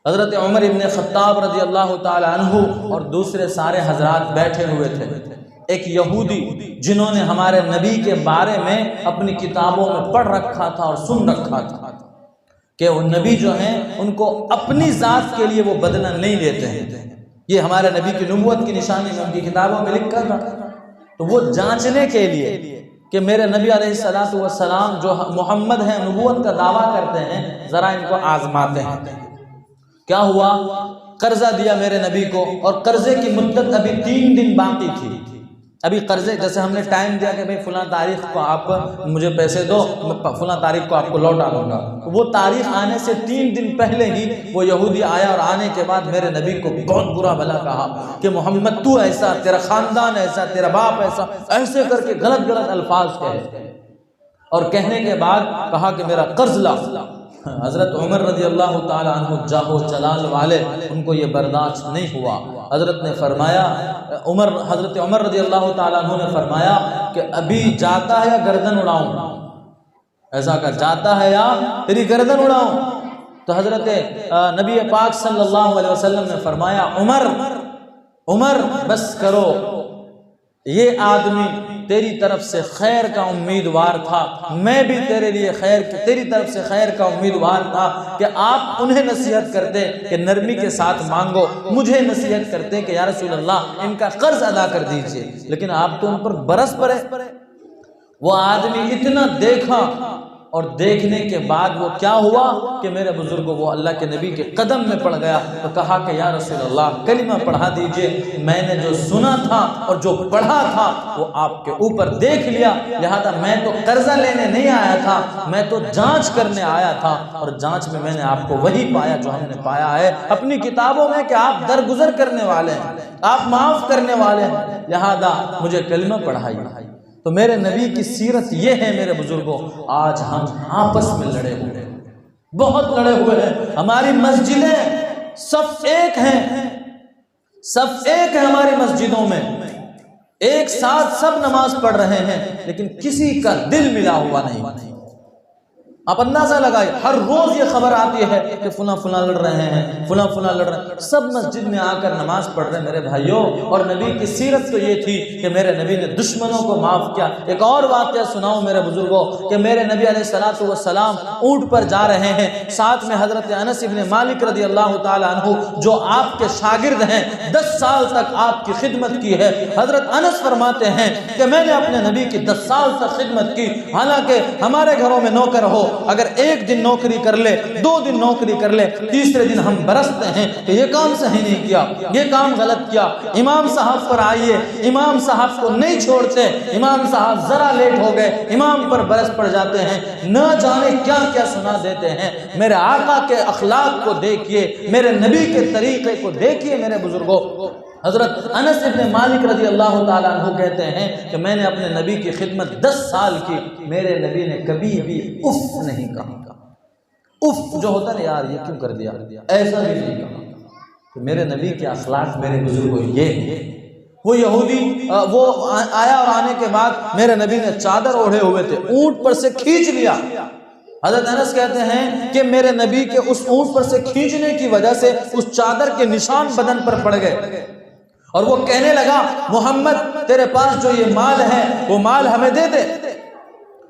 حضرت عمر ابن خطاب رضی اللہ تعالی عنہ اور دوسرے سارے حضرات بیٹھے ہوئے تھے۔ ایک یہودی جنہوں نے ہمارے نبی کے بارے میں اپنی کتابوں میں پڑھ رکھا تھا اور سن رکھا تھا کہ وہ نبی جو ہیں ان کو اپنی ذات کے لیے وہ بدلہ نہیں دیتے ہیں، یہ ہمارے نبی کی نبوت کی نشانی میں ان کی کتابوں میں لکھا تھا۔ تو وہ جانچنے کے لیے کہ میرے نبی علیہ السلام جو محمد ہیں، نبوت کا دعویٰ کرتے ہیں، ذرا ان کو آزماتے ہیں۔ کیا ہوا؟ قرضہ دیا میرے نبی کو، اور قرضے کی مدت ابھی 3 دن باقی تھی۔ ابھی قرضے جیسے ہم نے ٹائم دیا کہ بھئی فلاں تاریخ کو آپ مجھے پیسے دو، فلاں تاریخ کو آپ کو لوٹا دوں گا، وہ تاریخ آنے سے 3 دن پہلے ہی وہ یہودی آیا، اور آنے کے بعد میرے نبی کو بہت برا بھلا کہا کہ محمد تو ایسا، تیرا خاندان ایسا، تیرا باپ ایسا، ایسے کر کے غلط الفاظ کہے، اور کہنے کے بعد کہا کہ میرا قرض لا۔ حضرت عمر رضی اللہ تعالی عنہ جاہ و جلال والے، ان کو یہ برداشت نہیں ہوا۔ حضرت نے فرمایا، حضرت عمر رضی اللہ تعالی عنہ نے فرمایا کہ ابھی جاتا ہے یا گردن اڑاؤں؟ ایسا کہ جاتا ہے یا تیری گردن اڑاؤں؟ تو حضرت نبی پاک صلی اللہ علیہ وسلم نے فرمایا عمر بس کرو، یہ آدمی تیری طرف سے خیر کا امیدوار تھا، میں بھی تیرے لیے تیری طرف سے خیر کا امیدوار تھا کہ آپ انہیں نصیحت کرتے کہ نرمی کے ساتھ مانگو، مجھے نصیحت کرتے کہ یا رسول اللہ ان کا قرض ادا کر دیجئے، لیکن آپ تو ان پر برس پڑے۔ وہ آدمی اتنا دیکھا اور دیکھنے کے بعد وہ کیا ہوا کہ میرے بزرگوں وہ اللہ کے نبی کے قدم میں پڑ گیا تو کہا کہ یا رسول اللہ کلمہ پڑھا دیجئے، میں نے جو سنا تھا اور جو پڑھا تھا وہ آپ کے اوپر دیکھ لیا، لہذا میں تو قرضہ لینے نہیں آیا تھا، میں تو جانچ کرنے آیا تھا، اور جانچ میں نے آپ کو وہی پایا جو ہم نے پایا ہے اپنی کتابوں میں کہ آپ درگزر کرنے والے ہیں، آپ معاف کرنے والے ہیں، لہذا مجھے کلمہ پڑھائیے۔ تو میرے نبی کی سیرت یہ ہے میرے بزرگوں۔ آج ہم آپس میں لڑے ہوئے ہیں، بہت لڑے ہوئے ہیں، ہماری مسجدیں صف ایک ہیں، صف ایک ہے ہماری مسجدوں میں، ایک ساتھ سب نماز پڑھ رہے ہیں، لیکن کسی کا دل ملا ہوا نہیں۔ آپ اندازہ لگائیں، ہر روز یہ خبر آتی ہے کہ فلاں فلاں لڑ رہے ہیں، فلاں فلاں لڑ رہے ہیں، سب مسجد میں آ کر نماز پڑھ رہے ہیں میرے بھائیوں۔ اور نبی کی سیرت تو یہ تھی کہ میرے نبی نے دشمنوں کو معاف کیا۔ ایک اور واقعہ سناؤں میرے بزرگوں کہ میرے نبی علیہ الصلوۃ والسلام اونٹ پر جا رہے ہیں، ساتھ میں حضرت انس ابن مالک رضی اللہ تعالی عنہ جو آپ کے شاگرد ہیں، 10 سال تک آپ کی خدمت کی ہے۔ حضرت انس فرماتے ہیں کہ میں نے اپنے نبی کی 10 سال تک خدمت کی، حالانکہ ہمارے گھروں میں نوکر ہو، اگر ایک دن نوکری کر لے، 2 دن نوکری کر لے، تیسرے دن ہم برستے ہیں کہ یہ کام صحیح نہیں کیا، یہ کام غلط کیا، امام صاحب پر آئیے، امام صاحب کو نہیں چھوڑتے، امام صاحب ذرا لیٹ ہو گئے، امام پر برس پڑ جاتے ہیں، نہ جانے کیا کیا سنا دیتے ہیں۔ میرے آقا کے اخلاق کو دیکھیے، میرے نبی کے طریقے کو دیکھیے میرے بزرگوں۔ حضرت انس ابن مالک رضی اللہ تعالیٰ عنہ کہتے ہیں کہ میں نے اپنے نبی کی خدمت 10 سال کی، میرے نبی نے کبھی بھی اف نہیں کہا۔ اف جو ہوتا ہے یار یہ کیوں کر دیا، ایسا بھی نہیں کہا۔ تو میرے نبی کے اخلاق میرے بزرگوں یہ ہیں۔ وہ یہودی وہ آیا اور آنے کے بعد میرے نبی نے چادر اوڑھے ہوئے تھے، اونٹ پر سے کھینچ لیا۔ حضرت انس کہتے ہیں کہ میرے نبی کے اس اونٹ پر سے کھینچنے کی وجہ سے اس چادر کے نشان بدن پر پڑ گئے، اور وہ کہنے لگا محمد تیرے پاس جو یہ مال ہے وہ مال ہمیں دے دے،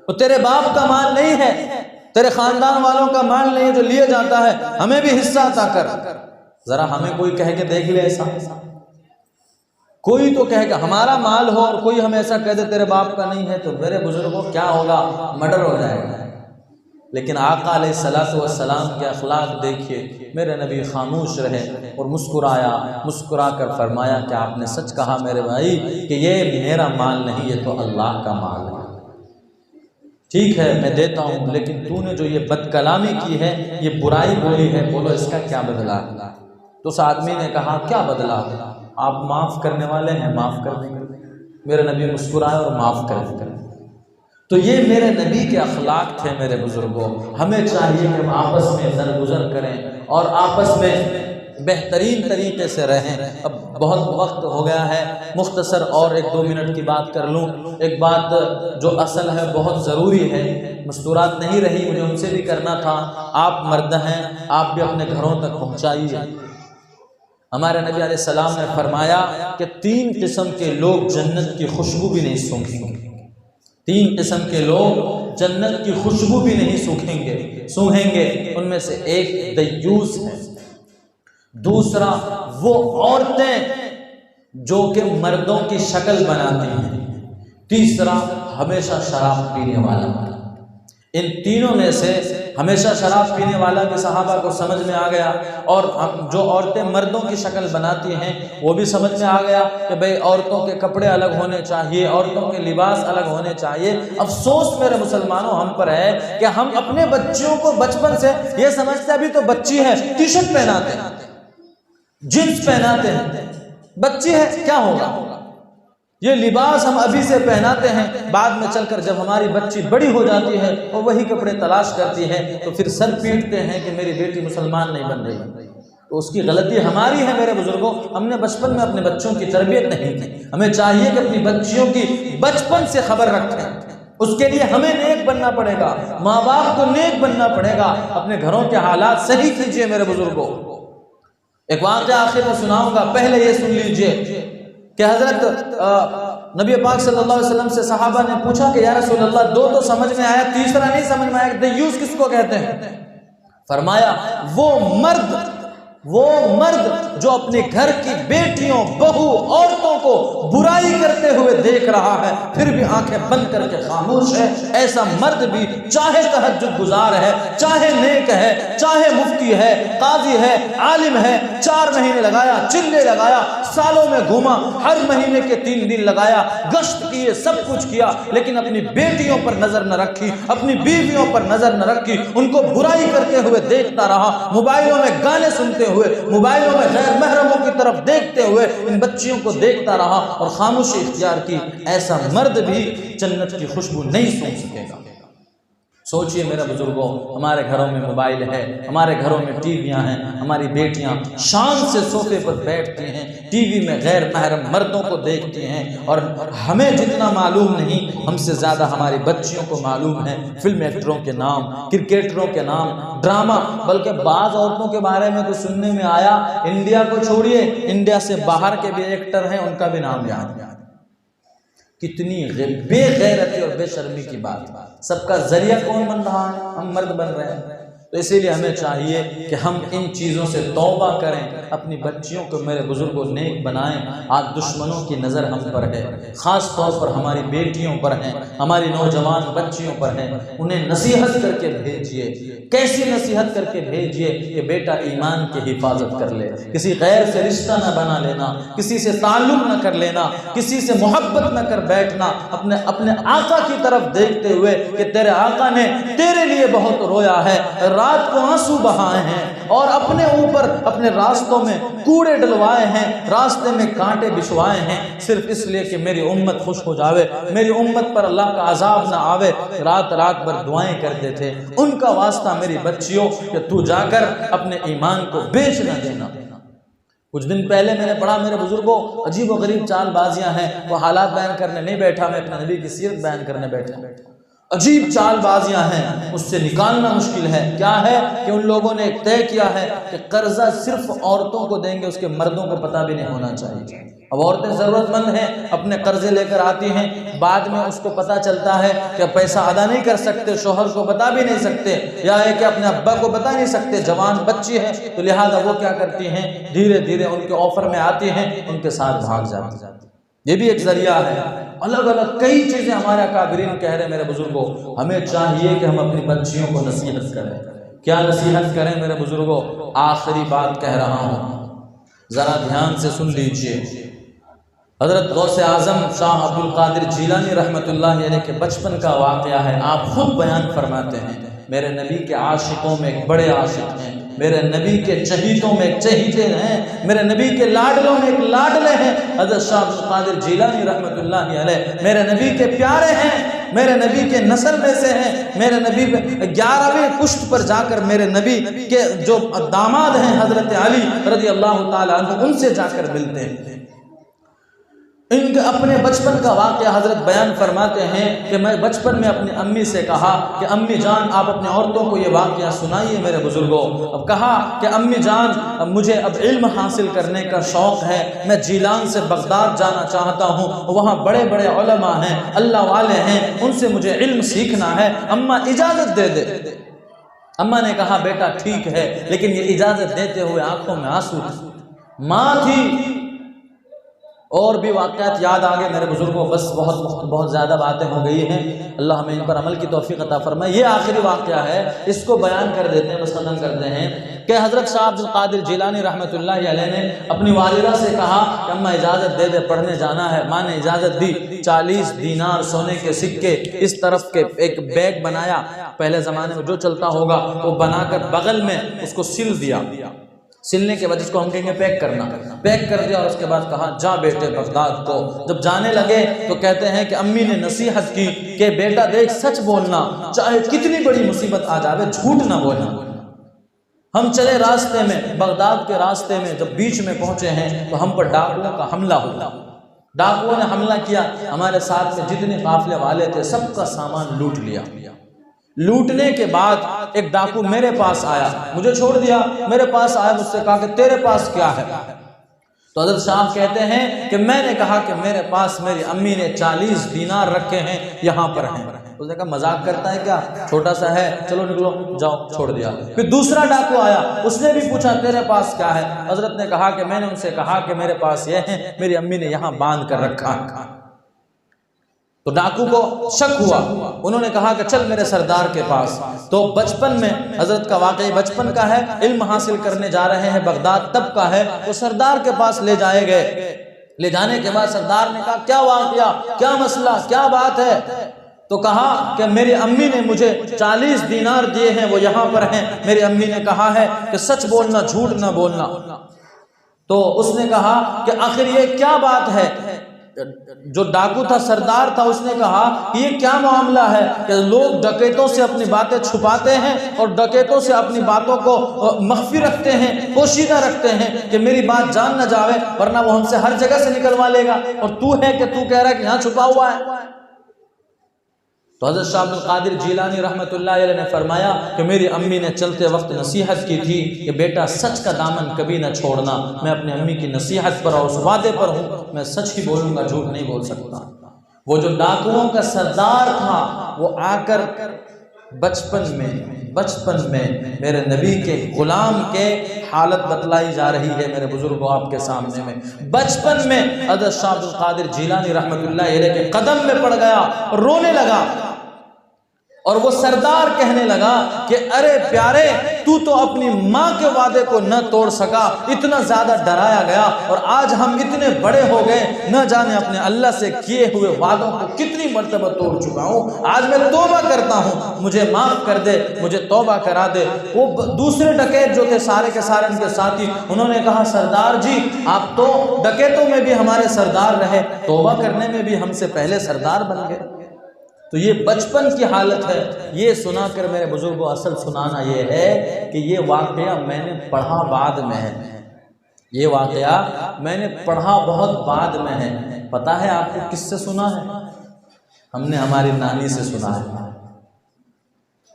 وہ تیرے باپ کا مال نہیں ہے، تیرے خاندان والوں کا مال نہیں ہے جو لیے جاتا ہے، ہمیں بھی حصہ عطا کر۔ ذرا ہمیں کوئی کہہ کے دیکھ لے ایسا، کوئی تو کہے کہ ہمارا مال ہو اور کوئی ہمیں ایسا کہہ دے تیرے باپ کا نہیں ہے، تو میرے بزرگوں کیا ہوگا، مرڈر ہو جائے گا۔ لیکن آقا علیہ الصلوۃ والسلام کے اخلاق دیکھیے، میرے نبی خاموش رہے اور مسکرا کر فرمایا کہ آپ نے سچ کہا میرے بھائی کہ یہ میرا مال نہیں، یہ تو اللہ کا مال ہے، ٹھیک ہے میں دیتا ہوں، لیکن تو نے جو یہ بد کلامی کی ہے، یہ برائی بولی ہے، بولو اس کا کیا بدلہ ہے؟ تو اس آدمی نے کہا کیا بدلہ، آپ معاف کرنے والے ہیں، معاف کر دیں گے۔ میرے نبی مسکرائے اور معاف کر دیں۔ تو یہ میرے نبی کے اخلاق تھے میرے بزرگوں۔ ہمیں چاہیے کہ ہم آپس میں درگزر کریں اور آپس میں بہترین طریقے سے رہیں۔ اب بہت وقت ہو گیا ہے، مختصر اور 1-2 منٹ کی بات کر لوں۔ ایک بات جو اصل ہے بہت ضروری ہے، مستورات نہیں رہی، مجھے ان سے بھی کرنا تھا۔ آپ مرد ہیں، آپ بھی اپنے گھروں تک پہنچائیے۔ ہمارے نبی علیہ السلام نے فرمایا کہ 3 قسم کے لوگ جنت کی خوشبو بھی نہیں سونگھیں گے، 3 قسم کے لوگ جنت کی خوشبو بھی نہیں سونگھیں گے۔ ان میں سے ایک دیوس ہے، دوسرا وہ عورتیں جو کہ مردوں کی شکل بناتی ہیں، تیسرا ہمیشہ شراب پینے والا۔ ان تینوں میں سے ہمیشہ شراب پینے والا بھی صحابہ کو سمجھ میں آ گیا، اور جو عورتیں مردوں کی شکل بناتی ہیں وہ بھی سمجھ میں آ گیا کہ بھئی عورتوں کے کپڑے الگ ہونے چاہیے، عورتوں کے لباس الگ ہونے چاہیے۔ افسوس میرے مسلمانوں ہم پر ہے کہ ہم اپنے بچیوں کو بچپن سے یہ سمجھتے ابھی تو بچی ہے، ٹی شرٹ پہناتے ہیں، جینس پہناتے ہیں، بچی ہے کیا ہوگا، یہ لباس ہم ابھی سے پہناتے ہیں، بعد میں چل کر جب ہماری بچی بڑی ہو جاتی ہے اور وہی کپڑے تلاش کرتی ہے تو پھر سر پیٹتے ہیں کہ میری بیٹی مسلمان نہیں بن رہی۔ تو اس کی غلطی ہماری ہے میرے بزرگوں، ہم نے بچپن میں اپنے بچوں کی تربیت نہیں کی۔ ہمیں چاہیے کہ اپنی بچیوں کی بچپن سے خبر رکھیں، اس کے لیے ہمیں نیک بننا پڑے گا، ماں باپ کو نیک بننا پڑے گا، اپنے گھروں کے حالات صحیح کیجیے میرے بزرگوں۔ ایک واقعہ آخر میں سناؤں گا، پہلے یہ سن لیجئے کہ حضرت نبی پاک صلی اللہ علیہ وسلم سے صحابہ نے پوچھا کہ یا رسول اللہ 2 تو سمجھ میں آیا، تیسرا نہیں سمجھ میں آیا، دیوس کس کو کہتے ہیں؟ فرمایا وہ مرد جو اپنے گھر کی بیٹیوں، بہو، عورتوں کو برائی کرتے ہوئے دیکھ رہا ہے پھر بھی آنکھیں بند کر کے خاموش ہے، ایسا مرد بھی چاہے تہجد گزار ہے، چاہے نیک ہے، چاہے مفتی ہے، قاضی ہے، عالم ہے، 4 مہینے لگایا، چلے لگایا، سالوں میں گھوما، ہر مہینے کے 3 دن لگایا، گشت کیے، سب کچھ کیا، لیکن اپنی بیٹیوں پر نظر نہ رکھی، اپنی بیویوں پر نظر نہ رکھی، ان کو برائی کرتے ہوئے دیکھتا رہا، موبائلوں میں گانے سنتے ہوئے، موبائلوں میں غیر محرموں کی طرف دیکھتے ہوئے ان بچیوں کو دیکھتا رہا اور خاموشی اختیار کی، ایسا مرد بھی جنت کی خوشبو نہیں سونگھ سکے گا۔ سوچئے میرے بزرگوں، ہمارے گھروں میں موبائل ہے، ہمارے گھروں میں ٹی ویاں ہیں، ہماری بیٹیاں شان سے صوفے پر بیٹھتی ہیں، ٹی وی میں غیر محرم مردوں کو دیکھتی ہیں، اور ہمیں جتنا معلوم نہیں ہم سے زیادہ ہماری بچیوں کو معلوم ہے فلم ایکٹروں کے نام، کرکٹروں کے نام، ڈرامہ، بلکہ بعض عورتوں کے بارے میں تو سننے میں آیا، انڈیا کو چھوڑیے، انڈیا سے باہر کے بھی ایکٹر ہیں، ان کا بھی نام یاد ہے۔ کتنی بے غیرتی اور بے شرمی کی بات، سب کا ذریعہ کون بن رہا ہے؟ ہم مرد بن رہے ہیں۔ تو اسی لیے ہمیں چاہیے کہ ہم ان چیزوں سے توبہ کریں، اپنی بچیوں کو میرے بزرگوں نیک بنائیں۔ آج دشمنوں کی نظر ہم پر ہے، خاص طور پر ہماری بیٹیوں پر ہیں، ہماری نوجوان بچیوں پر ہیں، انہیں نصیحت کر کے بھیجیے۔ کیسی نصیحت کر کے بھیجیے کہ بیٹا ایمان کی حفاظت کر لے، کسی غیر سے رشتہ نہ بنا لینا، کسی سے تعلق نہ کر لینا، کسی سے محبت نہ کر بیٹھنا، اپنے آقا کی طرف دیکھتے ہوئے کہ تیرے آقا نے تیرے لیے بہت رویا ہے، رات کو آنسو بہائے ہیں، اور اپنے اوپر اپنے راستوں میں کوڑے ڈلوائے ہیں، راستے میں کانٹے بچھوائے ہیں، صرف اس لیے کہ میری امت خوش ہو جاوے، میری امت پر اللہ کا عذاب نہ آوے، رات رات بھر دعائیں کرتے تھے۔ ان کا واسطہ میری بچیوں کہ تو جا کر اپنے ایمان کو بیچ نہ دینا۔ کچھ دن پہلے میں نے پڑھا میرے بزرگوں، عجیب و غریب چال بازیاں ہیں، وہ حالات بیان کرنے نہیں بیٹھا، میں اپنے نبی کی سیرت بیان کرنے بیٹھا۔ عجیب چال بازیاں ہیں، اس سے نکالنا مشکل ہے۔ کیا ہے کہ ان لوگوں نے طے کیا ہے کہ قرضہ صرف عورتوں کو دیں گے، اس کے مردوں کو پتہ بھی نہیں ہونا چاہیے۔ اب عورتیں ضرورت مند ہیں، اپنے قرضے لے کر آتی ہیں، بعد میں اس کو پتہ چلتا ہے کہ پیسہ ادا نہیں کر سکتے، شوہر کو بتا بھی نہیں سکتے، یا ہے کہ اپنے ابا کو بتا نہیں سکتے، جوان بچی ہے، تو لہٰذا وہ کیا کرتی ہیں، دھیرے دھیرے ان کے آفر میں آتی ہیں، ان کے ساتھ بھاگ جاتی ہیں۔ یہ بھی ایک ذریعہ ہے۔ الگ الگ کئی چیزیں ہمارے اکابرین کہہ رہے ہیں میرے بزرگوں، ہمیں چاہیے کہ ہم اپنی بچیوں کو نصیحت کریں۔ کیا نصیحت کریں میرے بزرگوں؟ آخری بات کہہ رہا ہوں، ذرا دھیان سے سن لیجئے۔ حضرت غوث اعظم شاہ عبد القادر جیلانی رحمۃ اللہ علیہ کے بچپن کا واقعہ ہے، آپ خود بیان فرماتے ہیں، میرے نبی کے عاشقوں میں ایک بڑے عاشق ہیں، میرے نبی کے چہیتوں میں ایک چہیتے ہیں، میرے نبی کے لاڈلوں میں ایک لاڈلے ہیں۔ حضرت شاہ عبد القادر جیلانی رحمۃ اللہ علیہ میرے نبی کے پیارے ہیں، میرے نبی کے نسل میں سے ہیں، میرے نبی 11ویں پشت پر جا کر میرے نبی کے جو داماد ہیں حضرت علی رضی اللہ تعالیٰ عنہ، ان سے جا کر ملتے ہیں۔ ان کے اپنے بچپن کا واقعہ حضرت بیان فرماتے ہیں کہ میں بچپن میں اپنی امی سے کہا کہ امی جان آپ اپنے عورتوں کو یہ واقعہ سنائیے میرے بزرگوں۔ اب کہا کہ امی جان مجھے اب علم حاصل کرنے کا شوق ہے، میں جیلان سے بغداد جانا چاہتا ہوں، وہاں بڑے بڑے علماء ہیں، اللہ والے ہیں، ان سے مجھے علم سیکھنا ہے، اماں اجازت دے دے۔ اماں نے کہا بیٹا ٹھیک ہے، لیکن یہ اجازت دیتے ہوئے آنکھوں میں آنسو تھے، ماں تھی۔ اور بھی واقعات یاد آگے میرے بزرگوں، بس بہت زیادہ باتیں ہو گئی ہیں، اللہ ہمیں ان پر عمل کی توفیق عطا فرمائے۔ یہ آخری واقعہ ہے، اس کو بیان کر دیتے ہیں، بس ختم کرتے ہیں کہ حضرت شاہ عبد القادر جیلانی رحمۃ اللہ علیہ نے اپنی والدہ سے کہا کہ اماں اجازت دے دے، پڑھنے جانا ہے۔ ماں نے اجازت دی، 40 دینار سونے کے سکے اس طرف کے ایک بیگ بنایا، پہلے زمانے میں جو چلتا ہوگا وہ بنا کر بغل میں اس کو سل دیا، سلنے کے بعد اس کو ہم کہیں گے پیک کرنا، پیک کر دیا، اور اس کے بعد کہا جا بیٹے بغداد کو۔ جب جانے لگے تو کہتے ہیں کہ امی نے نصیحت کی کہ بیٹا دیکھ سچ بولنا، چاہے کتنی بڑی مصیبت آ جاوے جھوٹ نہ بولنا۔ ہم چلے راستے میں، بغداد کے راستے میں جب بیچ میں پہنچے ہیں تو ہم پر ڈاکوؤں کا حملہ ہوا، ڈاکوؤں نے حملہ کیا، ہمارے ساتھ میں جتنے قافلے والے تھے سب کا سامان لوٹ لیا۔ لوٹنے کے بعد ایک ڈاکو میرے پاس آیا، مجھے چھوڑ دیا، میرے پاس آیا، مجھ سے کہا کہ تیرے پاس کیا ہے؟ تو حضرت شاہ کہتے ہیں کہ میں نے کہا کہ میرے پاس میری امی نے 40 دینار رکھے ہیں، یہاں پر ہیں۔ اس نے کہا مذاق کرتا ہے کیا، چھوٹا سا ہے، چلو نکلو جاؤ، چھوڑ دیا۔ پھر دوسرا ڈاکو آیا، اس نے بھی پوچھا تیرے پاس کیا ہے؟ حضرت نے کہا کہ میں نے ان سے کہا کہ میرے پاس یہ ہے، میری امی نے یہاں باندھ کر رکھا۔ تو ڈاکو کو شک ہوا، انہوں نے کہا کہ چل میرے سردار کے پاس۔ تو بچپن میں حضرت کا واقعی بچپن کا ہے، علم حاصل کرنے جا رہے ہیں، بغداد تب کا ہے، تو سردار کے پاس لے جائے گئے۔ لے جانے کے بعد سردار نے کہا کیا واقعہ، کیا مسئلہ، کیا بات ہے؟ تو کہا کہ میری امی نے مجھے 40 دینار دیے ہیں، وہ یہاں پر ہیں، میری امی نے کہا ہے کہ سچ بولنا، جھوٹ نہ بولنا۔ تو اس نے کہا کہ آخر یہ کیا بات ہے؟ جو ڈاکو تھا، سردار تھا، اس نے کہا کہ یہ کیا معاملہ ہے کہ لوگ ڈکیتوں سے اپنی باتیں چھپاتے ہیں اور ڈکیتوں سے اپنی باتوں کو مخفی رکھتے ہیں، پوشیدہ رکھتے ہیں کہ میری بات جان نہ جاوے، ورنہ وہ ہم سے ہر جگہ سے نکلوا لے گا، اور تو ہے کہ تو کہہ رہا ہے کہ یہاں چھپا ہوا ہے۔ تو حضرت شاہ عبد القادر جیلانی رحمۃ اللہ علیہ نے فرمایا کہ میری امی نے چلتے وقت نصیحت کی تھی کہ بیٹا سچ کا دامن کبھی نہ چھوڑنا۔ میں اپنی امی کی نصیحت پر اور اس وعدے پر ہوں، میں سچ ہی بولوں گا، جھوٹ نہیں بول سکتا۔ وہ جو ڈاکوؤں کا سردار تھا، وہ آ کر بچپن میں میرے نبی کے غلام کے حالت بتلائی جا رہی ہے میرے بزرگوں آپ کے سامنے میں۔ بچپن میں حضرت شاہ عبد القادر جیلانی رحمۃ اللہ علیہ کے قدم میں پڑ گیا، رونے لگا، اور وہ سردار کہنے لگا کہ ارے پیارے، تو اپنی ماں کے وعدے کو نہ توڑ سکا، اتنا زیادہ ڈرایا گیا، اور آج ہم اتنے بڑے ہو گئے، نہ جانے اپنے اللہ سے کیے ہوئے وعدوں کو کتنی مرتبہ توڑ چکا ہوں، آج میں توبہ کرتا ہوں، مجھے معاف کر دے، مجھے توبہ کرا دے۔ وہ دوسرے ڈکیت جو تھے سارے کے سارے ان کے ساتھی، انہوں نے کہا سردار جی آپ تو ڈکیتوں میں بھی ہمارے سردار رہے، توبہ کرنے میں بھی ہم سے پہلے سردار بن گئے۔ تو یہ بچپن کی حالت ہے۔ یہ سنا کر میرے بزرگوں اصل سنانا یہ ہے کہ یہ واقعہ میں نے پڑھا بعد میں ہے، یہ واقعہ میں نے پڑھا بہت بعد میں ہے۔ پتہ ہے آپ کو کس سے سنا ہے؟ ہم نے ہماری نانی سے سنا ہے،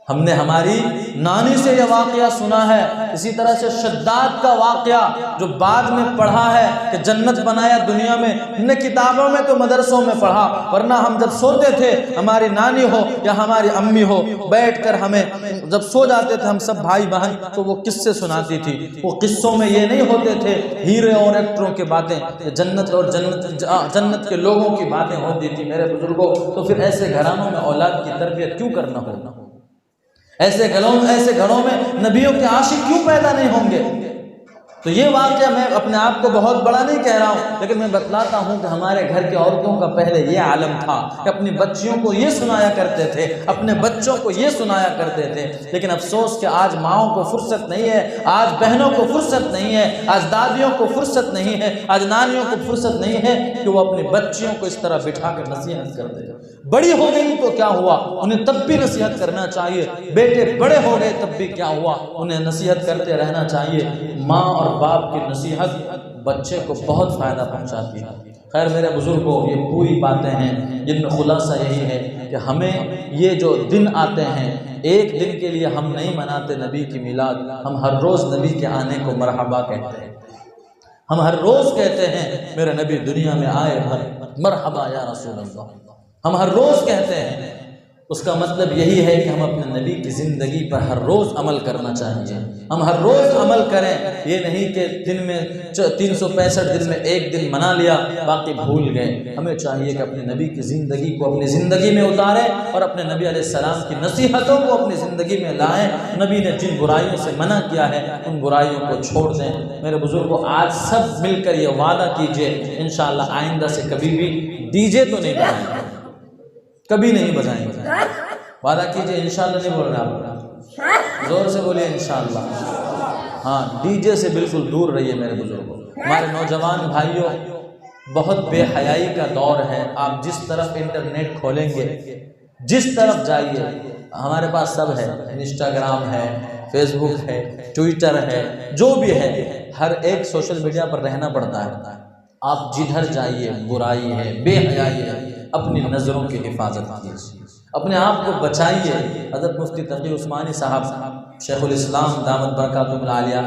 ہم نے ہماری نانی سے یہ واقعہ سنا ہے۔ اسی طرح سے شداد کا واقعہ جو بعد میں پڑھا ہے کہ جنت بنایا دنیا میں، ہم نے کتابوں میں تو مدرسوں میں پڑھا، ورنہ ہم جب سوتے تھے ہماری نانی ہو یا ہماری امی ہو بیٹھ کر ہمیں جب سو جاتے تھے ہم سب بھائی بہن تو وہ قصے سناتی تھی۔ وہ قصوں میں یہ نہیں ہوتے تھے ہیرے اور ایکٹروں کی باتیں، جنت اور جنت کے لوگوں کی باتیں ہوتی تھی میرے بزرگوں۔ تو پھر ایسے گھرانوں میں اولاد کی تربیت کیوں کرنا ہوگا؟ ایسے گھروں میں نبیوں کے عاشق کیوں پیدا نہیں ہوں گے؟ تو یہ واقعہ میں اپنے آپ کو بہت بڑا نہیں کہہ رہا ہوں، لیکن میں بتلاتا ہوں کہ ہمارے گھر کی عورتوں کا پہلے یہ عالم تھا کہ اپنی بچیوں کو یہ سنایا کرتے تھے، اپنے بچوں کو یہ سنایا کرتے تھے۔ لیکن افسوس کہ آج ماؤں کو فرصت نہیں ہے، آج بہنوں کو فرصت نہیں ہے، آج دادیوں کو فرصت نہیں ہے، آج نانیوں کو فرصت نہیں ہے کہ وہ اپنی بچیوں کو اس طرح بٹھا کر نصیحت کر دے۔ بڑی ہو گئی تو کیا ہوا، انہیں تب بھی نصیحت کرنا چاہیے۔ بیٹے بڑے ہو گئے تب بھی کیا ہوا، انہیں نصیحت کرتے رہنا چاہیے۔ ماں اور باپ کی نصیحت بچے کو بہت فائدہ پہنچاتی ہے۔ خیر میرے بزرگوں، یہ پوری باتیں ہیں جن میں خلاصہ یہی ہے کہ ہمیں یہ جو دن آتے ہیں، ایک دن کے لیے ہم نہیں مناتے نبی کی میلاد، ہم ہر روز نبی کے آنے کو مرحبا کہتے ہیں۔ ہم ہر روز کہتے ہیں میرے نبی دنیا میں آئے، مرحبا یا رسول اللہ، ہم ہر روز کہتے ہیں۔ اس کا مطلب یہی ہے کہ ہم اپنے نبی کی زندگی پر ہر روز عمل کرنا چاہیے، ہم ہر روز عمل کریں۔ یہ نہیں کہ دن میں 365 دن میں ایک دن منا لیا باقی بھول گئے۔ ہمیں چاہیے کہ اپنے نبی کی زندگی کو اپنی زندگی میں اتاریں اور اپنے نبی علیہ السلام کی نصیحتوں کو اپنی زندگی میں لائیں۔ نبی نے جن برائیوں سے منع کیا ہے ان برائیوں کو چھوڑ دیں۔ میرے بزرگوں، آج سب مل کر یہ وعدہ کیجئے انشاءاللہ آئندہ سے کبھی بھی ڈی جے تو نہیں بجائیں گے، کبھی نہیں بجائیں گے۔ وعدہ کیجئے، انشاءاللہ نہیں بول رہے آپ، زور سے بولیے انشاءاللہ۔ ہاں، ڈی جے سے بالکل دور رہیے میرے بزرگوں۔ ہمارے نوجوان بھائیوں، بہت بے حیائی کا دور ہے۔ آپ جس طرف انٹرنیٹ کھولیں گے، جس طرف جائیے، ہمارے پاس سب ہے، انسٹاگرام ہے، فیس بک ہے، ٹویٹر ہے، جو بھی ہے، ہر ایک سوشل میڈیا پر رہنا پڑتا ہے۔ آپ جدھر جائیے برائی ہے، بے حیائی ہے، اپنی نظروں کی حفاظت کیجیے، اپنے آپ کو بچائیے۔ حضرت مفتی تقی عثمانی صاحب شیخ الاسلام دامت برکاتہم العالیہ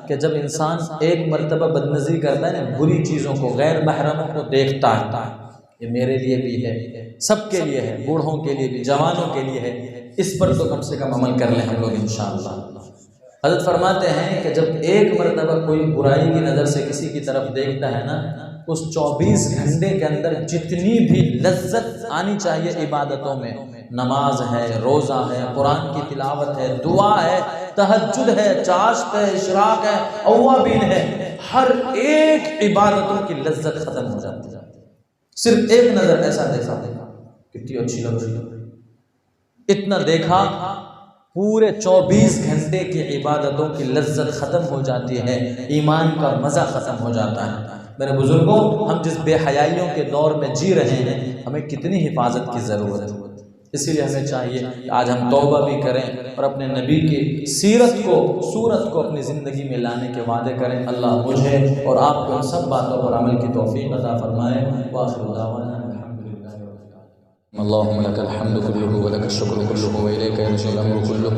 کہ جب انسان ایک مرتبہ بدنظری کرتا ہے نا، بری چیزوں کو، غیر محرموں کو دیکھتا ہے، یہ میرے لیے بھی ہے، سب کے لیے ہے، بوڑھوں کے لیے بھی، جوانوں کے لیے ہے، اس پر تو کم سے کم عمل کر لیں ہم لوگ انشاءاللہ۔ حضرت فرماتے ہیں کہ جب ایک مرتبہ کوئی برائی کی نظر سے کسی کی طرف دیکھتا ہے نا، اس 24 گھنٹے کے اندر جتنی بھی لذت آنی چاہیے عبادتوں میں، نماز ہے، روزہ ہے، قرآن کی تلاوت ہے، دعا ہے، تہجد ہے، چاشت ہے، اشراق ہے، اوابین ہے، ہر ایک عبادتوں کی لذت ختم ہو جاتی ہے۔ صرف ایک نظر ایسا دیکھا، کتنی اچھی لگ رہی ہے، اتنا دیکھا، پورے 24 گھنٹے کی عبادتوں کی لذت ختم ہو جاتی ہے، ایمان کا مزہ ختم ہو جاتا ہے۔ میرے بزرگوں، ہم جس بے حیائیوں کے دور میں جی رہے ہیں، ہمیں کتنی حفاظت کی ضرورت ہے۔ اسی لیے ہمیں چاہیے کہ آج ہم توبہ بھی کریں اور اپنے نبی کی صورت کو اپنی زندگی میں لانے کے وعدے کریں۔ اللہ مجھے اور آپ کو ان سب باتوں پر عمل کی توفیق عطا فرمائے۔ وآخر دعوانا اللهم لك الحمد كله ولك الشكر كله وإليك يرجع الأمر كله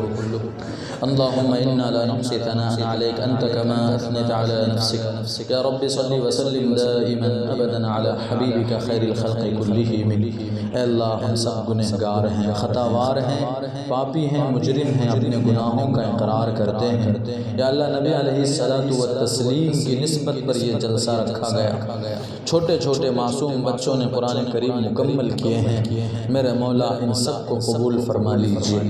اللهم إنا لا نحصي ثناء عليك أنت كما أثنيت على نفسك يا رب صل وسلم دائما أبدا على حبيبك خير الخلق كلهم۔ اے اللہ، ہم سب گنہگار ہیں، خطاوار ہیں، پاپی ہیں، مجرم ہیں، اپنے گناہوں کا اقرار کرتے ہیں۔ یا اللہ، نبی علیہ الصلاۃ والتسلیم کی نسبت پر یہ جلسہ رکھا گیا، چھوٹے چھوٹے معصوم بچوں نے قرآن کریم مکمل کیے ہیں۔ میرے مولا، ان سب کو قبول فرما لیجیے۔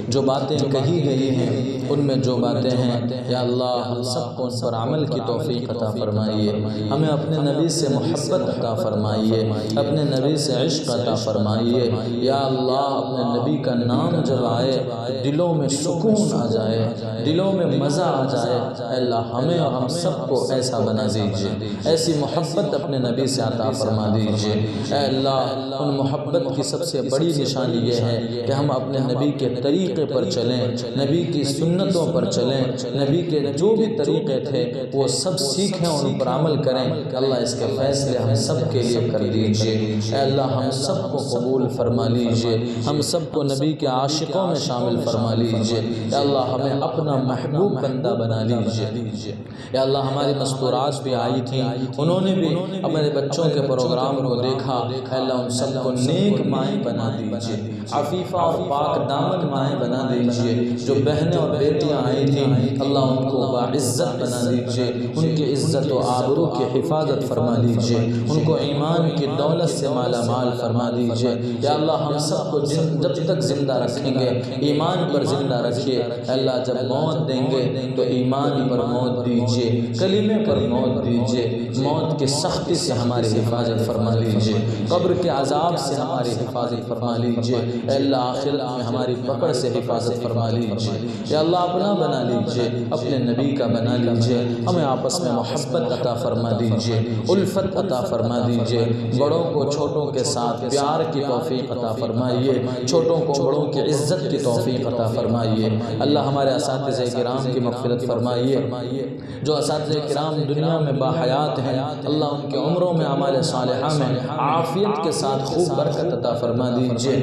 جو باتیں کہی گئی ہیں، ان میں جو باتیں ہیں، یا اللہ، ہم سب کو ان پر عمل کی توفیق عطا فرمائیے۔ ہمیں اپنے نبی سے محبت عطا فرمائیے، اپنے نبی سے عشق عطا فرمائیے۔ یا اللہ، اپنے نبی کا نام جب آئے دلوں میں سکون آ جائے، دلوں میں مزہ آ جائے۔ اے اللہ، ہمیں اور ہم سب کو ایسا بنا دیجیے، ایسی محبت اپنے نبی سے عطا فرما دیجیے۔ اے اللہ، ان محبت کی سب سے بڑی نشانی یہ ہے کہ ہم اپنے نبی کے طریقے پر چلیں، نبی کی سنتوں پر چلیں، نبی کے جو بھی طریقے تھے وہ سب سیکھیں اور ان پر عمل کریں۔ اللہ، اس کے فیصلے ہم سب کے لیے کر دیجیے۔ اے اللہ، ہم سب کو قبول فرما لیجیے، ہم سب کو نبی کے عاشقوں میں شامل فرما لیجیے۔ اے اللہ، ہمیں اپنا محبوب بندہ بنا لیجیے۔ اے اللہ، ہماری مستورات بھی آئی تھیں، انہوں نے بھی ہمارے بچوں کے پروگرام کو دیکھا۔ اے اللہ، ان سب کو نیک مائیں بنا دیجیے، عفیفہ اور پاک دامن مائیں بنا دیجیے۔ جو بہنیں اور بیٹیاں آئی تھیں، اللہ ان کو باعزت بنا دیجیے، ان کی عزت و آبرو کی حفاظت فرما دیجیے، ان کو ایمان کی دولت سے مالا مال فرما دیجیے۔ یا اللہ، ہم سب کو جب تک زندہ رکھیں گے ایمان پر زندہ رکھیے۔ اے اللہ، جب موت دیں گے تو ایمان پر موت دیجیے، کلمے پر موت دیجیے، موت کی سختی سے ہماری حفاظت فرما لیجیے، قبر کے عذاب سے ہماری حفاظت فرما لیجیے۔ اے اللہ، آخرت میں ہماری پکڑ سے حفاظت فرما لیجیے۔ یا اللہ، اپنا بنا لیجیے، اپنے نبی کا بنا لیجیے، ہمیں آپس میں محبت عطا فرما دیجیے، الفت عطا فرما دیجیے، بڑوں کو چھوٹوں کے ساتھ پیار کی توفیق عطا فرمائیے، چھوٹوں کو بڑوں کی عزت کی توفیق عطا فرمائیے۔ اللہ، ہمارے اساتذہ کرام کی مغفرت فرمائیے، جو اساتذہ کرام دنیا میں باحیات ہیں، اللہ ان کے عمروں میں اعمال صالحہ میں عافیت کے ساتھ خوب برکت عطا فرما دیجیے۔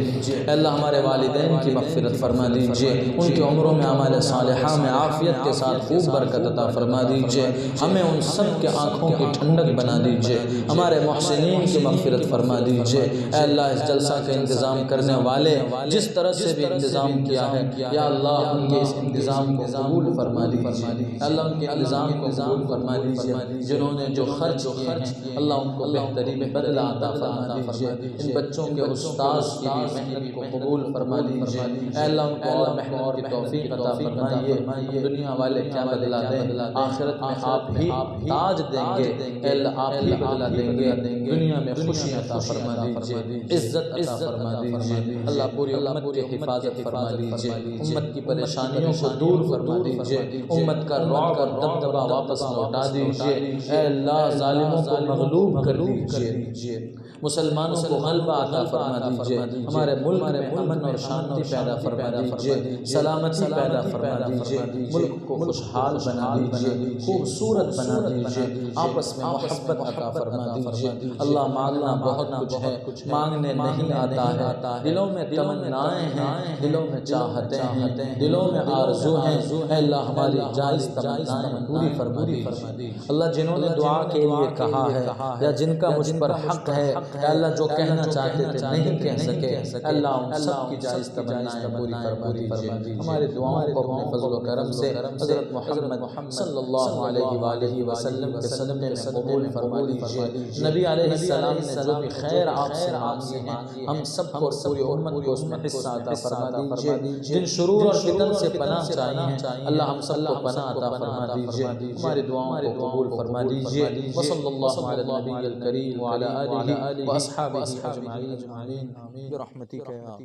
اے اللہ، ہمارے والدین کی مغفرت فرما دیجیے، ان کی عمروں میں اعمال صالحہ میں عافیت کے ساتھ خوب برکت عطا فرما دیجیے۔ ہمیں ان سب کے آنکھوں کی ٹھنڈک بنا دیجیے، ہمارے محسنین کی مغفرت فرما دیجیے۔ اے اللہ، اس جلسہ کا انتظام کرنے والے جس طرح سے بھی انتظام کیا ہے، یا اللہ، ان کے اس انتظام کو قبول فرما لیجیے۔ اللہ، ان کے انتظام کو قبول فرما لیجیے، جنہوں نے جو خرچ کیے ہیں، اللہ ان کو بہترین بدلہ عطا فرما دیجیے۔ ان بچوں کے استاذ کی بھی محنت کو قبول فرما لیجیے۔ اے اللہ، ان کو اور محنت کی توفیق عطا فرمائیے۔ دنیا والے کیا بدلہ دیں، آخرت میں آپ ہی تاج دیں گے۔ اے اللہ، آپ ہی بدلہ دیں گے، دنیا میں خوشی عطا فرما دیجیے، عزت عطا فرما دیجیے۔ اللہ، پوری امت کی حفاظت فرما لیجیے، امت کی پریشانیوں کو دور فرما دیجیے، امت کا رعب اور دبدبہ واپس لوٹا دیجیے۔ اے اللہ، ظالموں کو مغلوب کر دیجیے۔ مسلمانوں کو غلبہ عطا فرما دیجئے، ہمارے ملک میں امن اور شانتی پیدا فرما دیجئے، سلامتی پیدا فرما دیجئے، ملک کو خوشحال بنا دیجئے، خوبصورت بنا دیجئے، آپس میں محبت عطا فرما دیجئے۔ اللہ مانگنا بہت کچھ ہے، مانگنے نہیں آتا ہے، دلوں میں تمنائیں ہیں، دلوں میں چاہتے ہیں، دلوں میں آرزو ہیں، اے اللہ ہماری جائز تمنائیں پوری فرما دیجئے۔ اللہ جنہوں نے دعا کے لیے کہا ہے یا جن کا مجھ پر حق ہے، اے اللہ جو کہنا چاہتے تھے نہیں کہہ سکے، اللہ ان سب کی جائز تمنائیں پوری فرما دیجئے۔ ہماری دعاؤں کو اپنے فضل و کرم سے حضرت محمد صلی اللہ علیہ وآلہ وسلم کے صدقے میں قبول فرما دیجئے۔ نبی علیہ السلام نے جو بھی خیر آپ سے مانگی ہے، ہم سب کو پوری امت کو اس میں حصہ عطا فرما دیجئے۔ جن شرور اور فتن سے پناہ چاہیے ہیں، اللہ ہم سب کو پناہ عطا فرما دیجئے، ہماری دعاؤں کو قبول فرما دیجئے۔ وصلی اللہ علی النبی الکریم وعلی آلہ واصحابہ اجمعین برحمتک یا